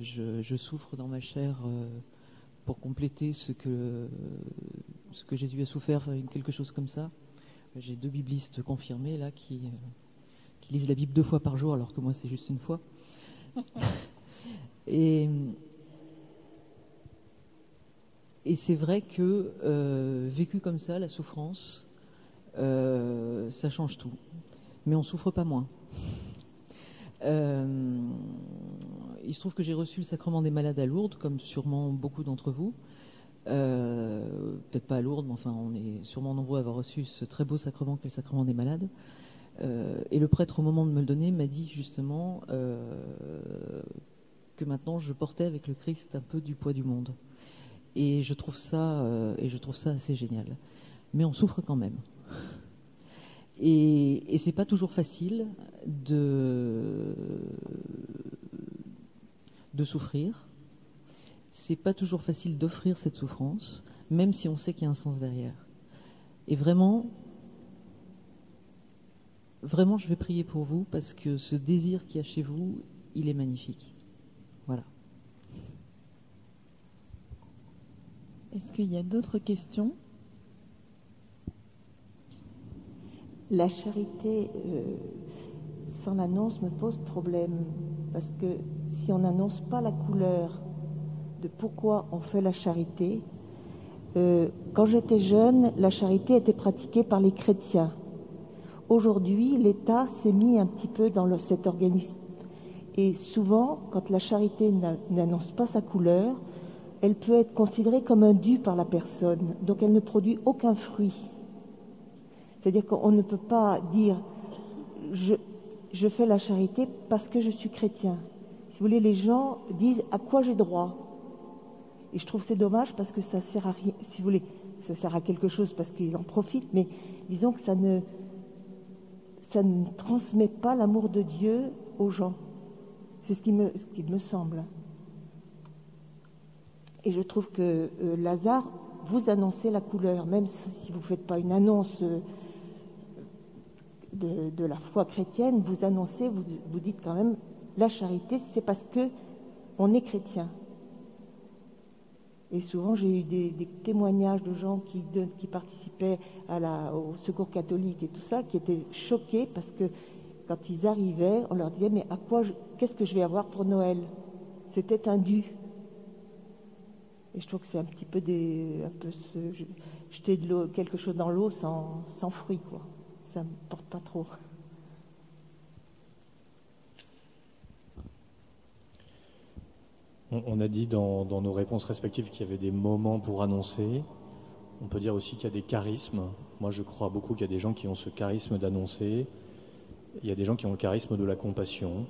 Je souffre dans ma chair pour compléter ce que Jésus a souffert, quelque chose comme ça. J'ai 2 biblistes confirmés là qui lisent la Bible 2 fois par jour, alors que moi c'est juste une fois. Et c'est vrai que vécu comme ça, la souffrance, ça change tout. Mais on souffre pas moins. Il se trouve que j'ai reçu le sacrement des malades à Lourdes, comme sûrement beaucoup d'entre vous. Peut-être pas à Lourdes, mais enfin on est sûrement nombreux à avoir reçu ce très beau sacrement qu'est le sacrement des malades. Et le prêtre, au moment de me le donner, m'a dit justement que maintenant je portais avec le Christ un peu du poids du monde. Et je trouve ça assez génial. Mais on souffre quand même. Et c'est pas toujours facile de souffrir. C'est pas toujours facile d'offrir cette souffrance, même si on sait qu'il y a un sens derrière. Et vraiment, je vais prier pour vous parce que ce désir qu'il y a chez vous, il est magnifique. Voilà. Est-ce qu'il y a d'autres questions ? La charité, sans l'annonce me pose problème. Parce que si on n'annonce pas la couleur de pourquoi on fait la charité, quand j'étais jeune, la charité était pratiquée par les chrétiens. Aujourd'hui, l'État s'est mis un petit peu dans cet organisme. Et souvent, quand la charité n'annonce pas sa couleur, elle peut être considérée comme un dû par la personne. Donc elle ne produit aucun fruit. C'est-à-dire qu'on ne peut pas dire je fais la charité parce que je suis chrétien. Si vous voulez, les gens disent à quoi j'ai droit. Et je trouve que c'est dommage parce que ça sert à rien. Si vous voulez, ça sert à quelque chose parce qu'ils en profitent, mais disons que ça ne transmet pas l'amour de Dieu aux gens. C'est ce qui me semble. Et je trouve que Lazare, vous annoncez la couleur, même si vous ne faites pas une annonce de la foi chrétienne, vous annoncez, vous dites quand même, la charité, c'est parce que on est chrétien. Et souvent, j'ai eu des témoignages de gens qui participaient au secours catholique et tout ça, qui étaient choqués parce que quand ils arrivaient, on leur disait, mais qu'est-ce que je vais avoir pour Noël? C'était un dû. Et je trouve que c'est un petit peu jeter quelque chose dans l'eau sans fruit, quoi. Ça ne me porte pas trop. On a dit dans nos réponses respectives qu'il y avait des moments pour annoncer. On peut dire aussi qu'il y a des charismes. Moi, je crois beaucoup qu'il y a des gens qui ont ce charisme d'annoncer. Il y a des gens qui ont le charisme de la compassion.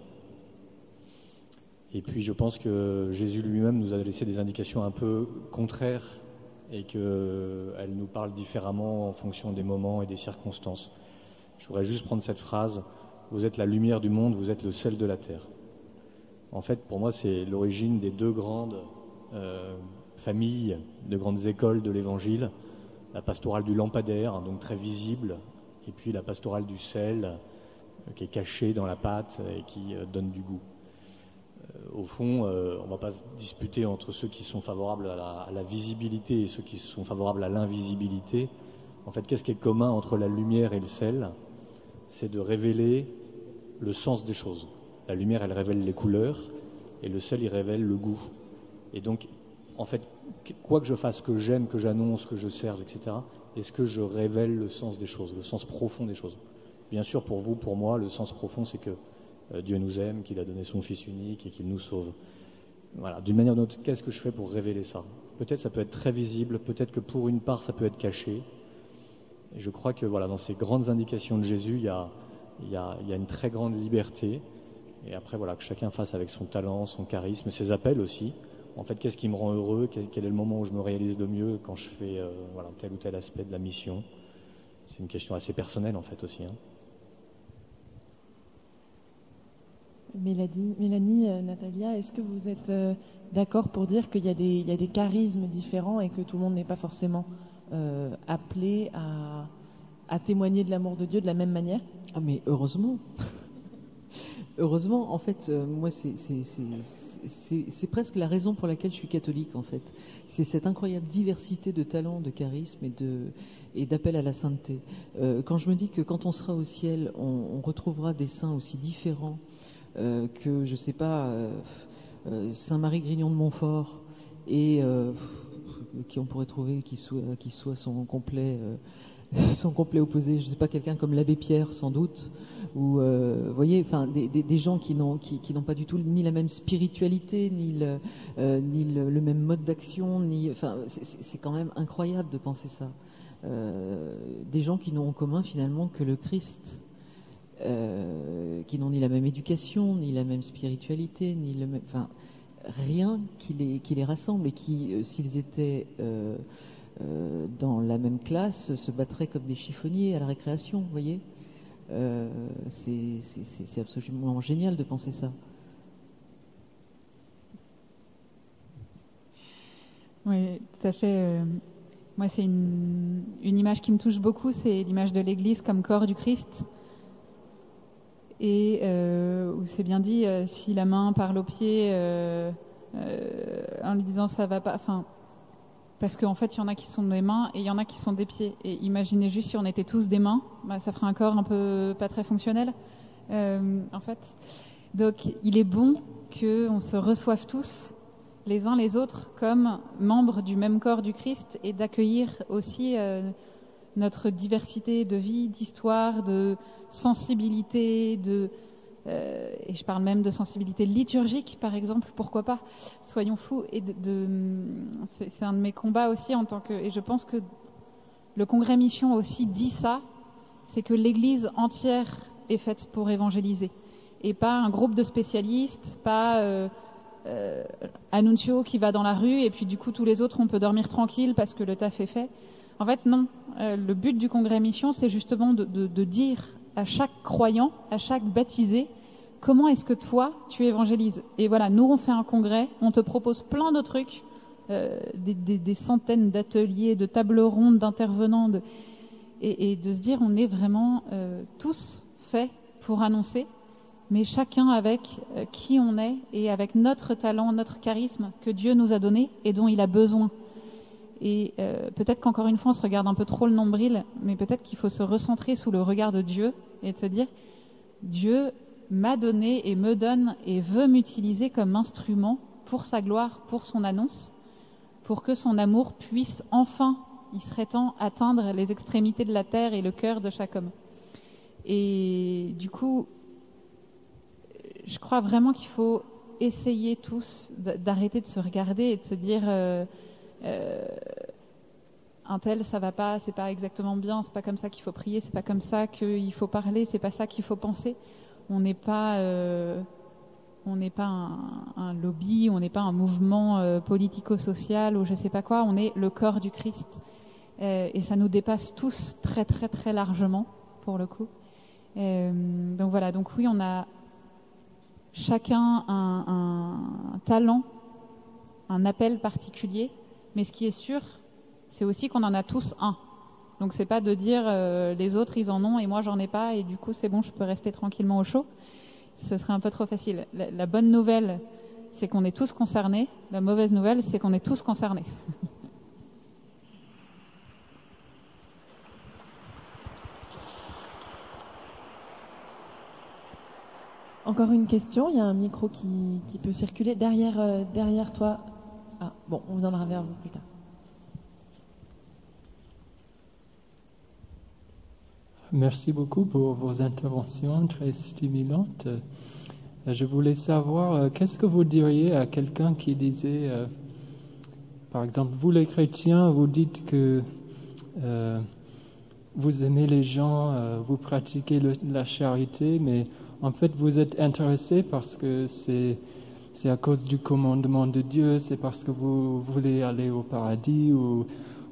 Et puis, je pense que Jésus lui-même nous a laissé des indications un peu contraires et qu'elles nous parlent différemment en fonction des moments et des circonstances. Je voudrais juste prendre cette phrase. Vous êtes la lumière du monde, vous êtes le sel de la terre. En fait, pour moi, c'est l'origine des deux grandes familles, de grandes écoles de l'Évangile. La pastorale du lampadaire, donc très visible, et puis la pastorale du sel, qui est cachée dans la pâte et qui donne du goût. Au fond, on ne va pas se disputer entre ceux qui sont favorables à la visibilité et ceux qui sont favorables à l'invisibilité. En fait, qu'est-ce qui est commun entre la lumière et le sel? C'est de révéler le sens des choses. La lumière, elle révèle les couleurs, et le sel, il révèle le goût. Et donc, en fait, quoi que je fasse, que j'aime, que j'annonce, que je serve, etc., est-ce que je révèle le sens des choses, le sens profond des choses? Bien sûr, pour vous, pour moi, le sens profond, c'est que Dieu nous aime, qu'il a donné son Fils unique et qu'il nous sauve. Voilà. D'une manière ou d'une autre, qu'est-ce que je fais pour révéler ça? Peut-être ça peut être très visible, peut-être que pour une part, ça peut être caché. Et je crois que voilà, dans ces grandes indications de Jésus, il y a une très grande liberté. Et après, voilà, que chacun fasse avec son talent, son charisme, ses appels aussi. En fait, qu'est-ce qui me rend heureux? Quel est le moment où je me réalise le mieux quand je fais tel ou tel aspect de la mission? C'est une question assez personnelle, en fait, aussi. Mélanie, Natalia, est-ce que vous êtes d'accord pour dire qu'il y a des charismes différents et que tout le monde n'est pas forcément appelé à témoigner de l'amour de Dieu de la même manière? Ah, mais heureusement. Heureusement, en fait, moi, c'est presque la raison pour laquelle je suis catholique, en fait. C'est cette incroyable diversité de talents, de charisme et d'appel à la sainteté. Quand je me dis que quand on sera au ciel, on retrouvera des saints aussi différents que, je sais pas, Saint Marie-Grignon de Montfort et qui on pourrait trouver qui soit son complet opposé, je sais pas, quelqu'un comme l'abbé Pierre sans doute, ou vous voyez, enfin des gens qui n'ont pas du tout ni la même spiritualité, ni le même mode d'action, enfin c'est quand même incroyable de penser ça. Des gens qui n'ont en commun finalement que le Christ, qui n'ont ni la même éducation, ni la même spiritualité, ni le même, enfin rien qui les rassemble, et qui, s'ils étaient dans la même classe, se battraient comme des chiffonniers à la récréation, vous voyez. C'est absolument génial de penser ça. Oui, tout à fait. Moi, c'est une image qui me touche beaucoup, c'est l'image de l'Église comme corps du Christ. Et où c'est bien dit, si la main parle au pied en lui disant ça va pas, enfin, parce qu'en fait il y en a qui sont des mains et il y en a qui sont des pieds. Et imaginez juste si on était tous des mains, ça ferait un corps un peu pas très fonctionnel. En fait, donc il est bon qu'on se reçoive tous les uns les autres comme membres du même corps du Christ et d'accueillir aussi notre diversité de vie, d'histoire, de sensibilité, et je parle même de sensibilité liturgique, par exemple, pourquoi pas, soyons fous. Et c'est un de mes combats aussi et je pense que le Congrès Mission aussi dit ça, c'est que l'Église entière est faite pour évangéliser. Et pas un groupe de spécialistes, pas Annuncio qui va dans la rue et puis du coup tous les autres on peut dormir tranquille parce que le taf est fait. En fait non, le but du Congrès Mission c'est justement de dire à chaque croyant, à chaque baptisé, comment est-ce que toi tu évangélises. Et voilà, nous on fait un congrès, on te propose plein de trucs, des centaines d'ateliers, de tables rondes, d'intervenants, et de se dire on est vraiment tous faits pour annoncer, mais chacun avec qui on est et avec notre talent, notre charisme que Dieu nous a donné et dont il a besoin. Et peut-être qu'encore une fois, on se regarde un peu trop le nombril, mais peut-être qu'il faut se recentrer sous le regard de Dieu et de se dire, Dieu m'a donné et me donne et veut m'utiliser comme instrument pour sa gloire, pour son annonce, pour que son amour puisse enfin, il serait temps, atteindre les extrémités de la terre et le cœur de chaque homme. Et du coup, je crois vraiment qu'il faut essayer tous d'arrêter de se regarder et de se dire un tel ça va pas, c'est pas exactement bien, c'est pas comme ça qu'il faut prier, c'est pas comme ça qu'il faut parler, c'est pas ça qu'il faut penser. On n'est pas un lobby, on n'est pas un mouvement politico-social ou je sais pas quoi, on est le corps du Christ et ça nous dépasse tous très très très largement pour le coup. Donc voilà, donc oui, on a chacun un talent, un appel particulier, mais ce qui est sûr, c'est aussi qu'on en a tous un. Donc c'est pas de dire les autres ils en ont et moi j'en ai pas et du coup c'est bon, je peux rester tranquillement au chaud. Ce serait un peu trop facile. La bonne nouvelle, c'est qu'on est tous concernés. La mauvaise nouvelle, c'est qu'on est tous concernés. Encore une question, il y a un micro qui peut circuler derrière toi. Ah, bon, on viendra vers vous plus tard. Merci beaucoup pour vos interventions très stimulantes. Je voulais savoir, qu'est-ce que vous diriez à quelqu'un qui disait, par exemple, vous les chrétiens, vous dites que vous aimez les gens, vous pratiquez la charité, mais en fait vous êtes intéressé parce que c'est à cause du commandement de Dieu, c'est parce que vous voulez aller au paradis ou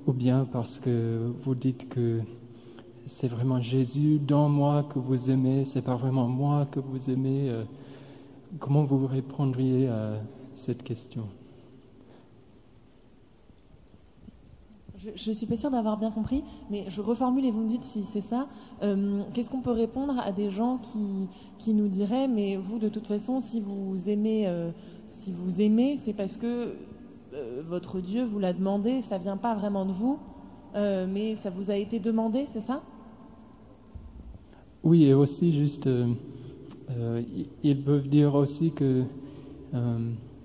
bien parce que vous dites que c'est vraiment Jésus dans moi que vous aimez, c'est pas vraiment moi que vous aimez. Comment vous répondriez à cette question? Je suis pas sûre d'avoir bien compris, mais je reformule et vous me dites si c'est ça. Qu'est-ce qu'on peut répondre à des gens qui nous diraient, mais vous de toute façon, si vous aimez, c'est parce que votre Dieu vous l'a demandé, ça vient pas vraiment de vous, mais ça vous a été demandé, c'est ça? Oui, et aussi juste, ils peuvent dire aussi que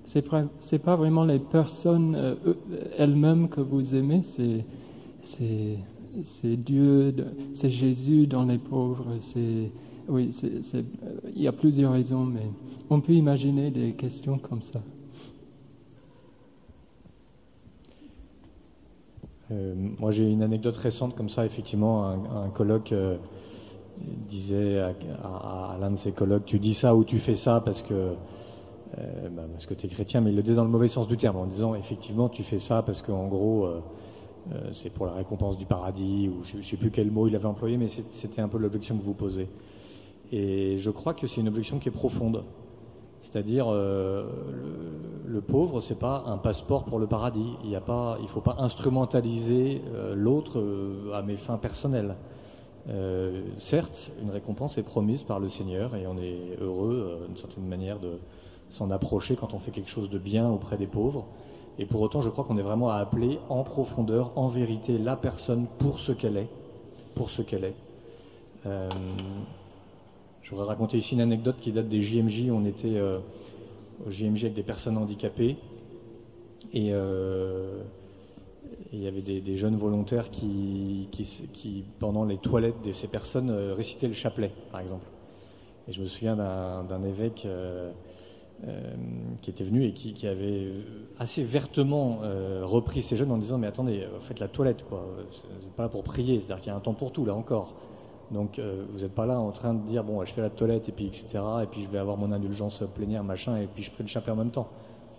c'est pas vraiment les personnes elles-mêmes que vous aimez, c'est Dieu, c'est Jésus dans les pauvres. Il y a plusieurs raisons, mais on peut imaginer des questions comme ça. Moi, j'ai une anecdote récente comme ça. Effectivement, un colloque disait à l'un de ses colloques, tu dis ça ou tu fais ça parce que tu es chrétien, mais il le disait dans le mauvais sens du terme, en disant effectivement tu fais ça parce qu'en gros c'est pour la récompense du paradis, ou je ne sais plus quel mot il avait employé, mais c'était un peu l'objection que vous posez. Et je crois que c'est une objection qui est profonde. C'est-à-dire le pauvre, c'est pas un passeport pour le paradis. Il faut pas instrumentaliser l'autre à mes fins personnelles. Certes, une récompense est promise par le Seigneur et on est heureux d'une certaine manière de s'en approcher quand on fait quelque chose de bien auprès des pauvres. Et pour autant, je crois qu'on est vraiment à appeler en profondeur, en vérité, la personne pour ce qu'elle est. Je voudrais raconter ici une anecdote qui date des JMJ. On était au JMJ avec des personnes handicapées et il y avait des jeunes volontaires qui, pendant les toilettes de ces personnes, récitaient le chapelet, par exemple. Et je me souviens d'un évêque qui était venu et qui avait assez vertement repris ces jeunes en disant « Mais attendez, faites la toilette, quoi. Vous n'êtes pas là pour prier, c'est-à-dire qu'il y a un temps pour tout, là encore. Donc vous n'êtes pas là en train de dire « Bon, je fais la toilette, et puis etc. Et puis je vais avoir mon indulgence plénière, machin, et puis je prie le chapelet en même temps. »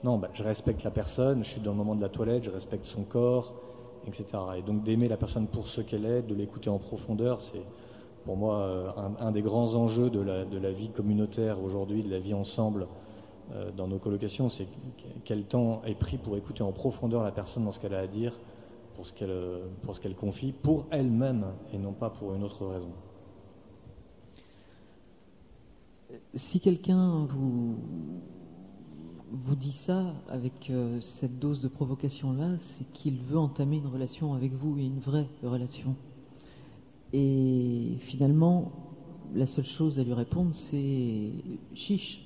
Non, je respecte la personne, je suis dans le moment de la toilette, je respecte son corps, etc. Et donc d'aimer la personne pour ce qu'elle est, de l'écouter en profondeur, c'est pour moi un des grands enjeux de la vie communautaire aujourd'hui, de la vie ensemble dans nos colocations, c'est quel temps est pris pour écouter en profondeur la personne dans ce qu'elle a à dire, pour ce qu'elle confie, pour elle-même et non pas pour une autre raison. Si quelqu'un vous dit ça avec cette dose de provocation-là, c'est qu'il veut entamer une relation avec vous, et une vraie relation. Et finalement, la seule chose à lui répondre, c'est « chiche ».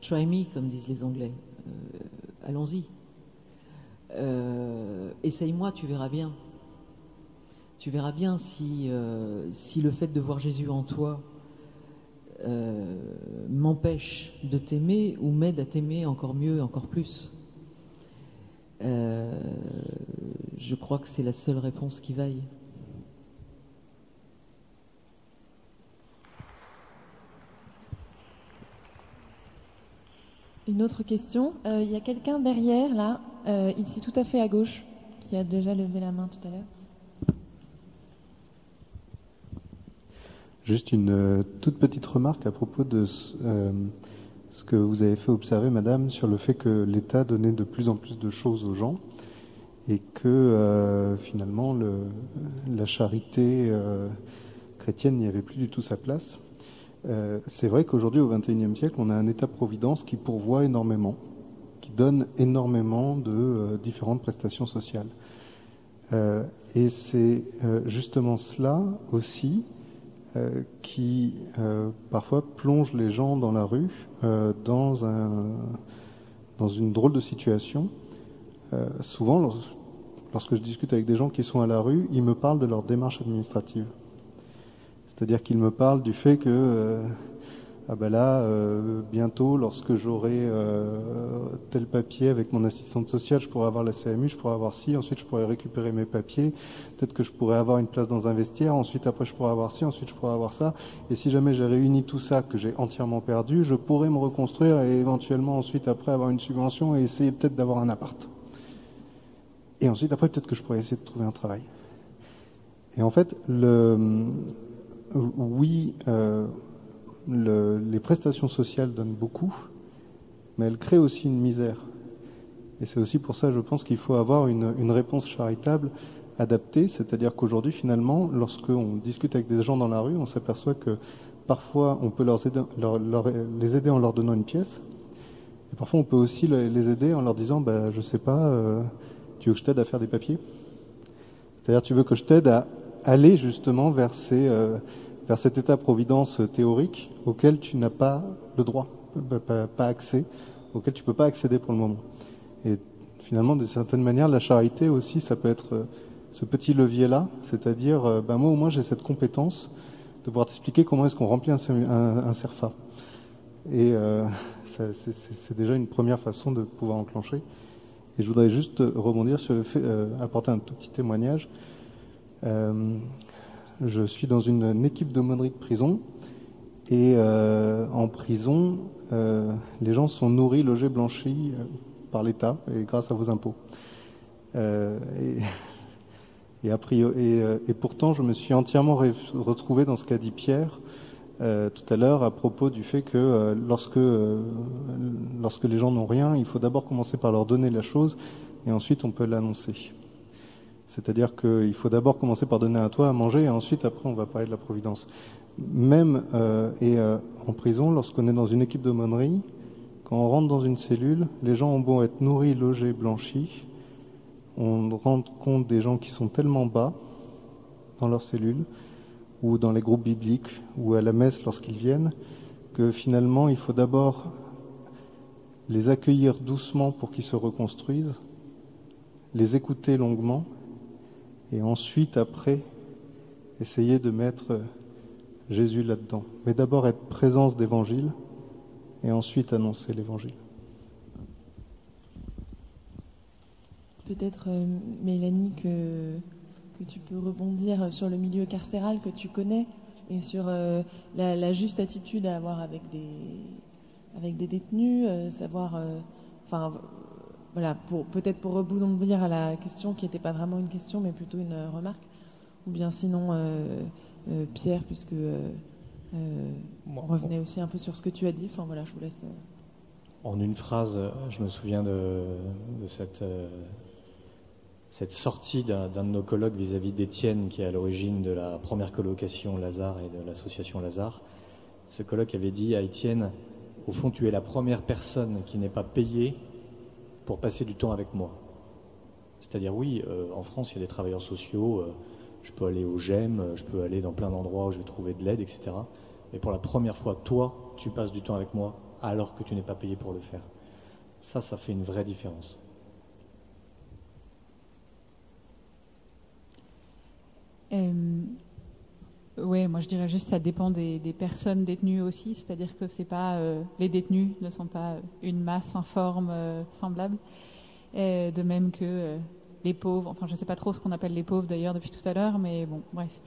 Try me, comme disent les Anglais. Allons-y. Essaye-moi, tu verras bien. Tu verras bien si le fait de voir Jésus en toi m'empêche de t'aimer ou m'aide à t'aimer encore mieux, encore plus. Je crois que c'est la seule réponse qui vaille. Une autre question. Il y a quelqu'un derrière, là, ici tout à fait à gauche, qui a déjà levé la main tout à l'heure. Juste une toute petite remarque à propos de ce que vous avez fait observer, madame, sur le fait que l'État donnait de plus en plus de choses aux gens et que finalement la charité chrétienne n'y avait plus du tout sa place. C'est vrai qu'aujourd'hui, au XXIe siècle, on a un État-providence qui pourvoit énormément, qui donne énormément de différentes prestations sociales. Et c'est justement cela aussi qui parfois plonge les gens dans la rue, dans une drôle de situation. Souvent, lorsque je discute avec des gens qui sont à la rue, ils me parlent de leur démarche administrative. C'est-à-dire qu'ils me parlent du fait que bientôt, lorsque j'aurai tel papier avec mon assistante sociale, je pourrai avoir la CMU, je pourrai avoir ci, ensuite je pourrai récupérer mes papiers, peut-être que je pourrai avoir une place dans un vestiaire, ensuite après je pourrai avoir ci, ensuite je pourrai avoir ça, et si jamais j'ai réuni tout ça que j'ai entièrement perdu, je pourrai me reconstruire et éventuellement ensuite après avoir une subvention et essayer peut-être d'avoir un appart. Et ensuite après peut-être que je pourrais essayer de trouver un travail. Et en fait, les prestations sociales donnent beaucoup, mais elles créent aussi une misère. Et c'est aussi pour ça, je pense, qu'il faut avoir une réponse charitable adaptée, c'est-à-dire qu'aujourd'hui, finalement, lorsqu'on discute avec des gens dans la rue, on s'aperçoit que parfois, on peut les aider en leur donnant une pièce, et parfois, on peut aussi les aider en leur disant, je sais pas, tu veux que je t'aide à faire des papiers ? C'est-à-dire, tu veux que je t'aide à aller justement vers cet état-providence théorique auquel tu n'as pas le droit, pas accès, auquel tu ne peux pas accéder pour le moment. Et finalement, de certaine manière, la charité aussi, ça peut être ce petit levier-là, c'est-à-dire, moi au moins j'ai cette compétence de pouvoir t'expliquer comment est-ce qu'on remplit un CERFA. Et c'est déjà une première façon de pouvoir enclencher. Et je voudrais juste rebondir sur le fait, apporter un tout petit témoignage. Je suis dans une équipe d'aumônerie de prison et en prison, les gens sont nourris, logés, blanchis par l'État et grâce à vos impôts. Et pourtant, je me suis entièrement retrouvé dans ce qu'a dit Pierre tout à l'heure à propos du fait que lorsque les gens n'ont rien, il faut d'abord commencer par leur donner la chose et ensuite on peut l'annoncer. C'est-à-dire qu'il faut d'abord commencer par donner à toi à manger et ensuite, après, on va parler de la providence. Même en prison, lorsqu'on est dans une équipe d'aumônerie, quand on rentre dans une cellule, les gens ont beau être nourris, logés, blanchis, on rend compte des gens qui sont tellement bas dans leur cellule ou dans les groupes bibliques, ou à la messe lorsqu'ils viennent, que finalement il faut d'abord les accueillir doucement pour qu'ils se reconstruisent, les écouter longuement, et ensuite, après, essayer de mettre Jésus là-dedans. Mais d'abord être présence d'évangile, et ensuite annoncer l'évangile. Peut-être, Mélanie, que tu peux rebondir sur le milieu carcéral que tu connais et sur la juste attitude à avoir avec des détenus, savoir, voilà, peut-être pour rebondir à la question qui n'était pas vraiment une question mais plutôt une remarque, ou bien sinon Pierre, puisque on revenait aussi un peu sur ce que tu as dit. Enfin voilà, je vous laisse. En une phrase, je me souviens de cette sortie d'un de nos colloques vis-à-vis d'Étienne, qui est à l'origine de la première colocation Lazare et de l'association Lazare. Ce colloque avait dit à Étienne: au fond, tu es la première personne qui n'est pas payée pour passer du temps avec moi. C'est-à-dire, oui, en France, il y a des travailleurs sociaux, je peux aller au GEM, je peux aller dans plein d'endroits où je vais trouver de l'aide, etc. Mais pour la première fois, toi, tu passes du temps avec moi alors que tu n'es pas payé pour le faire. Ça fait une vraie différence. Oui, moi je dirais juste que ça dépend des personnes détenues aussi, c'est-à-dire que c'est pas les détenus ne sont pas une masse informe semblable, de même que les pauvres. Enfin, je sais pas trop ce qu'on appelle les pauvres d'ailleurs depuis tout à l'heure, mais bon, bref.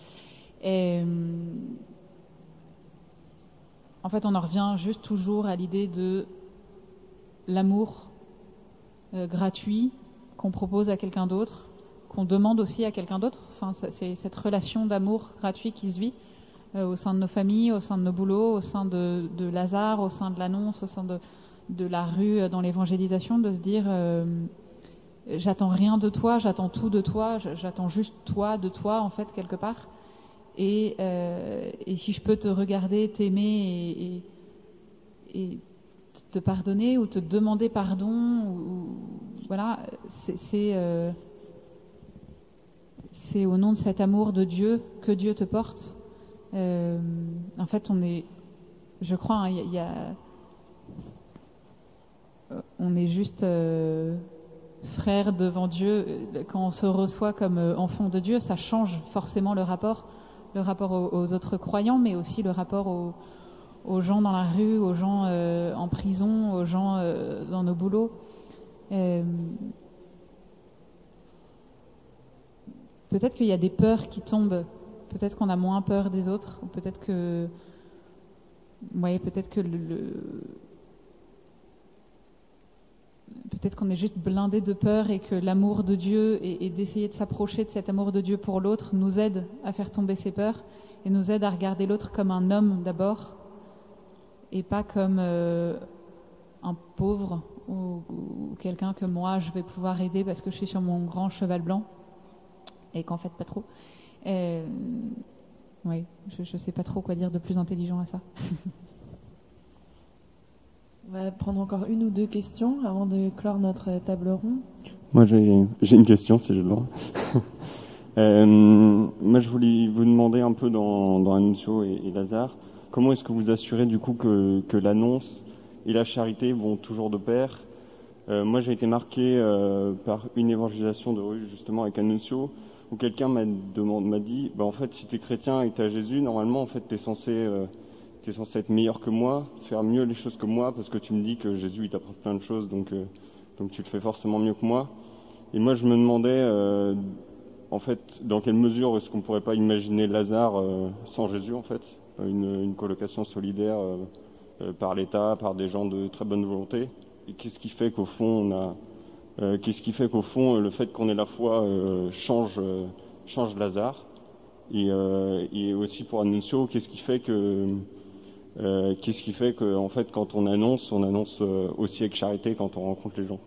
En fait, on en revient juste toujours à l'idée de l'amour gratuit qu'on propose à quelqu'un d'autre, qu'on demande aussi à quelqu'un d'autre. Enfin, c'est cette relation d'amour gratuit qui se vit au sein de nos familles, au sein de nos boulots, au sein de Lazare, au sein de l'annonce, au sein de la rue, dans l'évangélisation, de se dire j'attends rien de toi, j'attends tout de toi, j'attends juste toi de toi, en fait, quelque part. Et si je peux te regarder, t'aimer et te pardonner ou te demander pardon, voilà, c'est au nom de cet amour de Dieu que Dieu te porte. En fait, je crois, on est juste frères devant Dieu. Quand on se reçoit comme enfant de Dieu, ça change forcément le rapport aux autres croyants, mais aussi le rapport aux gens dans la rue, aux gens en prison, aux gens dans nos boulots. Peut-être qu'il y a des peurs qui tombent, peut-être qu'on a moins peur des autres, ou peut-être que peut-être qu'on est juste blindé de peur et que l'amour de Dieu et d'essayer de s'approcher de cet amour de Dieu pour l'autre nous aide à faire tomber ces peurs et nous aide à regarder l'autre comme un homme d'abord et pas comme un pauvre ou quelqu'un que moi je vais pouvoir aider parce que je suis sur mon grand cheval blanc et qu'en fait pas trop. Oui, je sais pas trop quoi dire de plus intelligent à ça. On va prendre encore une ou deux questions avant de clore notre table ronde. Moi, j'ai une question, si j'ai le droit. Moi, je voulais vous demander un peu dans Annuncio et Lazare, comment est-ce que vous assurez du coup que l'annonce et la charité vont toujours de pair? Moi, j'ai été marqué par une évangélisation de rue, justement, avec Annuncio, où quelqu'un m'a dit, en fait, si tu es chrétien et que tu as Jésus, normalement, en fait, tu es censé être meilleur que moi, faire mieux les choses que moi, parce que tu me dis que Jésus, il t'apprend plein de choses, donc tu le fais forcément mieux que moi. Et moi, je me demandais, en fait, dans quelle mesure est-ce qu'on pourrait pas imaginer Lazare sans Jésus, en fait, une colocation solidaire par l'État, par des gens de très bonne volonté. Et qu'est-ce qui fait qu'au fond, le fait qu'on ait la foi change Lazare. Et aussi pour Annuncio, qu'est-ce qui fait que en fait, quand on annonce aussi avec charité quand on rencontre les gens.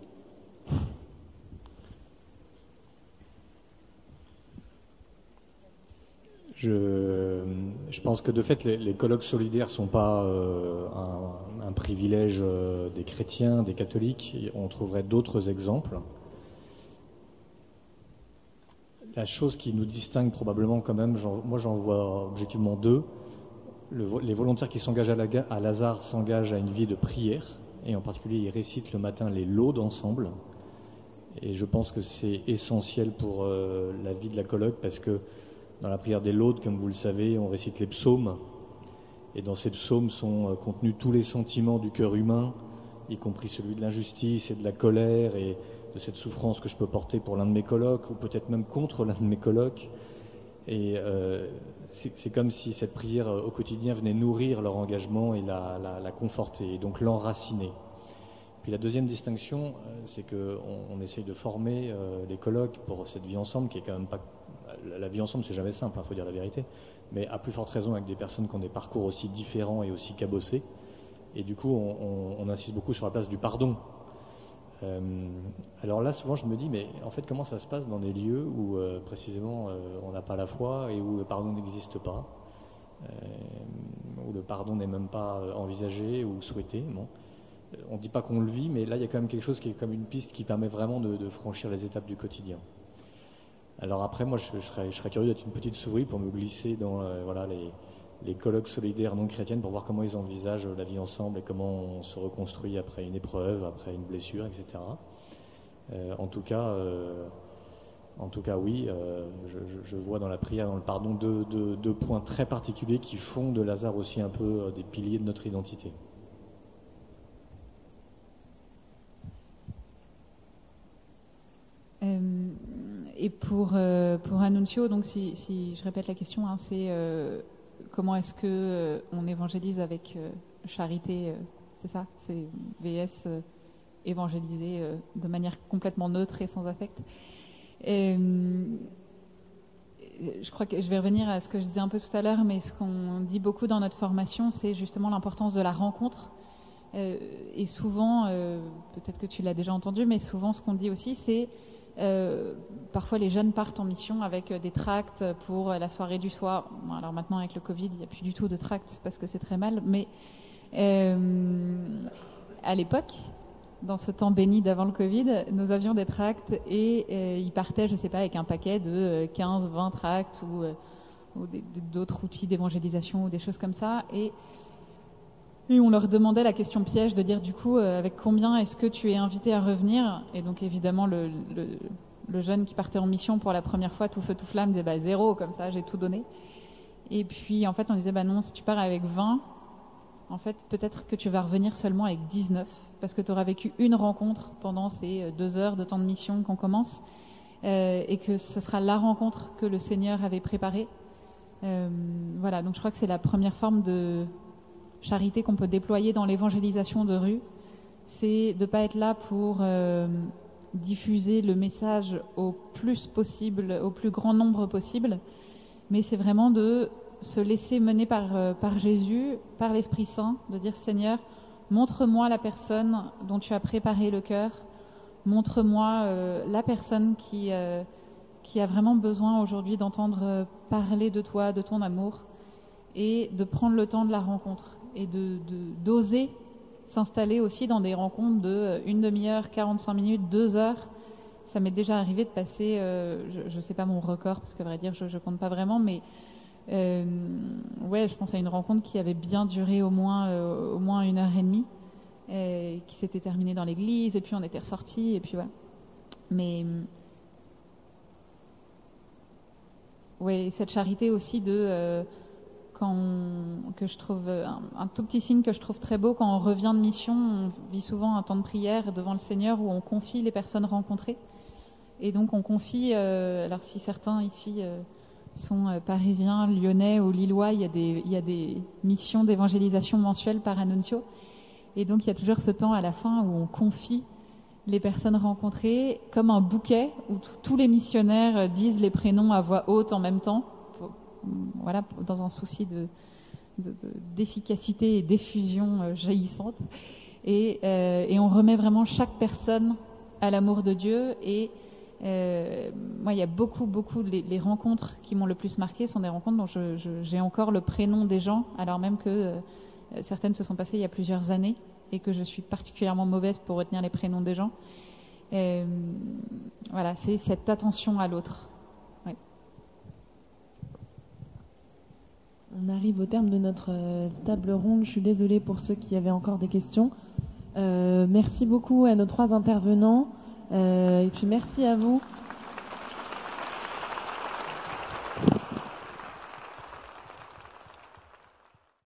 Je pense que de fait, les colloques solidaires sont pas un privilège des chrétiens, des catholiques. On trouverait d'autres exemples. la chose qui nous distingue probablement quand même, moi j'en vois objectivement deux. Les volontaires qui s'engagent à Lazare s'engagent à une vie de prière, et en particulier ils récitent le matin les laudes ensemble. Et je pense que c'est essentiel pour la vie de la colloque, parce que dans la prière des laudes, comme vous le savez, on récite les psaumes, et dans ces psaumes sont contenus tous les sentiments du cœur humain, y compris celui de l'injustice et de la colère et de cette souffrance que je peux porter pour l'un de mes colocs, ou peut-être même contre l'un de mes colocs. Et c'est comme si cette prière au quotidien venait nourrir leur engagement et la conforter, et donc l'enraciner. Puis la deuxième distinction, c'est qu'on essaye de former les colocs pour cette vie ensemble, qui est quand même pas... La vie ensemble, c'est jamais simple, faut dire la vérité, mais à plus forte raison avec des personnes qui ont des parcours aussi différents et aussi cabossés. Et du coup, on insiste beaucoup sur la place du pardon. Alors là, souvent, je me dis, mais en fait, comment ça se passe dans des lieux où, précisément, on n'a pas la foi et où le pardon n'existe pas, où le pardon n'est même pas envisagé ou souhaité. Bon. On ne dit pas qu'on le vit, mais là, il y a quand même quelque chose qui est comme une piste qui permet vraiment de franchir les étapes du quotidien. Alors après, moi, je serais curieux d'être une petite souris pour me glisser dans les colloques solidaires non chrétiennes pour voir comment ils envisagent la vie ensemble et comment on se reconstruit après une épreuve, après une blessure, etc. En tout cas, oui, je vois dans la prière, dans le pardon, deux points très particuliers qui font de Lazare aussi un peu des piliers de notre identité. Et pour Annunzio, donc si je répète la question, hein, c'est comment est-ce que on évangélise avec charité, c'est ça, c'est VS évangéliser de manière complètement neutre et sans affect. Je crois que je vais revenir à ce que je disais un peu tout à l'heure, mais ce qu'on dit beaucoup dans notre formation, c'est justement l'importance de la rencontre. Et souvent, peut-être que tu l'as déjà entendu, mais souvent ce qu'on dit aussi, c'est parfois les jeunes partent en mission avec des tracts pour la soirée du soir. Bon, alors maintenant avec le Covid, il n'y a plus du tout de tracts parce que c'est très mal, mais à l'époque, dans ce temps béni d'avant le Covid, nous avions des tracts et ils partaient, je ne sais pas, avec un paquet de 15, 20 tracts ou d'autres outils d'évangélisation ou des choses comme ça. Et on leur demandait la question piège de dire du coup avec combien est-ce que tu es invité à revenir. Et donc évidemment le jeune qui partait en mission pour la première fois tout feu tout flamme disait 0, comme ça j'ai tout donné. Et puis en fait on disait non, si tu pars avec 20, en fait peut-être que tu vas revenir seulement avec 19 parce que tu auras vécu une rencontre pendant ces 2 heures de temps de mission qu'on commence et que ce sera la rencontre que le Seigneur avait préparée. Voilà, donc je crois que c'est la première forme de charité qu'on peut déployer dans l'évangélisation de rue, c'est de ne pas être là pour diffuser le message au plus possible, au plus grand nombre possible, mais c'est vraiment de se laisser mener par Jésus, par l'Esprit Saint, de dire Seigneur, montre-moi la personne dont tu as préparé le cœur, montre-moi la personne qui a vraiment besoin aujourd'hui d'entendre parler de toi, de ton amour, et de prendre le temps de la rencontre. Et d'oser s'installer aussi dans des rencontres de 1 demi-heure, 45 minutes, 2 heures. Ça m'est déjà arrivé de passer, je ne sais pas mon record, parce qu'à vrai dire, je ne compte pas vraiment, mais je pense à une rencontre qui avait bien duré au moins 1h30, qui s'était terminée dans l'église, et puis on était ressortis, et puis voilà. Mais cette charité aussi que je trouve un tout petit signe que je trouve très beau quand on revient de mission, on vit souvent un temps de prière devant le Seigneur où on confie les personnes rencontrées. Et donc on confie, alors si certains ici sont parisiens, lyonnais ou lillois, il y a des missions d'évangélisation mensuelles par Annunzio. Et donc il y a toujours ce temps à la fin où on confie les personnes rencontrées comme un bouquet où tous les missionnaires disent les prénoms à voix haute en même temps. Voilà, dans un souci d'efficacité et d'effusion jaillissante. Et on remet vraiment chaque personne à l'amour de Dieu. Et moi, il y a beaucoup, les rencontres qui m'ont le plus marqué sont des rencontres dont j'ai encore le prénom des gens, alors même que certaines se sont passées il y a plusieurs années et que je suis particulièrement mauvaise pour retenir les prénoms des gens. Voilà, c'est cette attention à l'autre. Ouais. On arrive au terme de notre table ronde. Je suis désolée pour ceux qui avaient encore des questions. Merci beaucoup à nos 3 intervenants. Et puis merci à vous.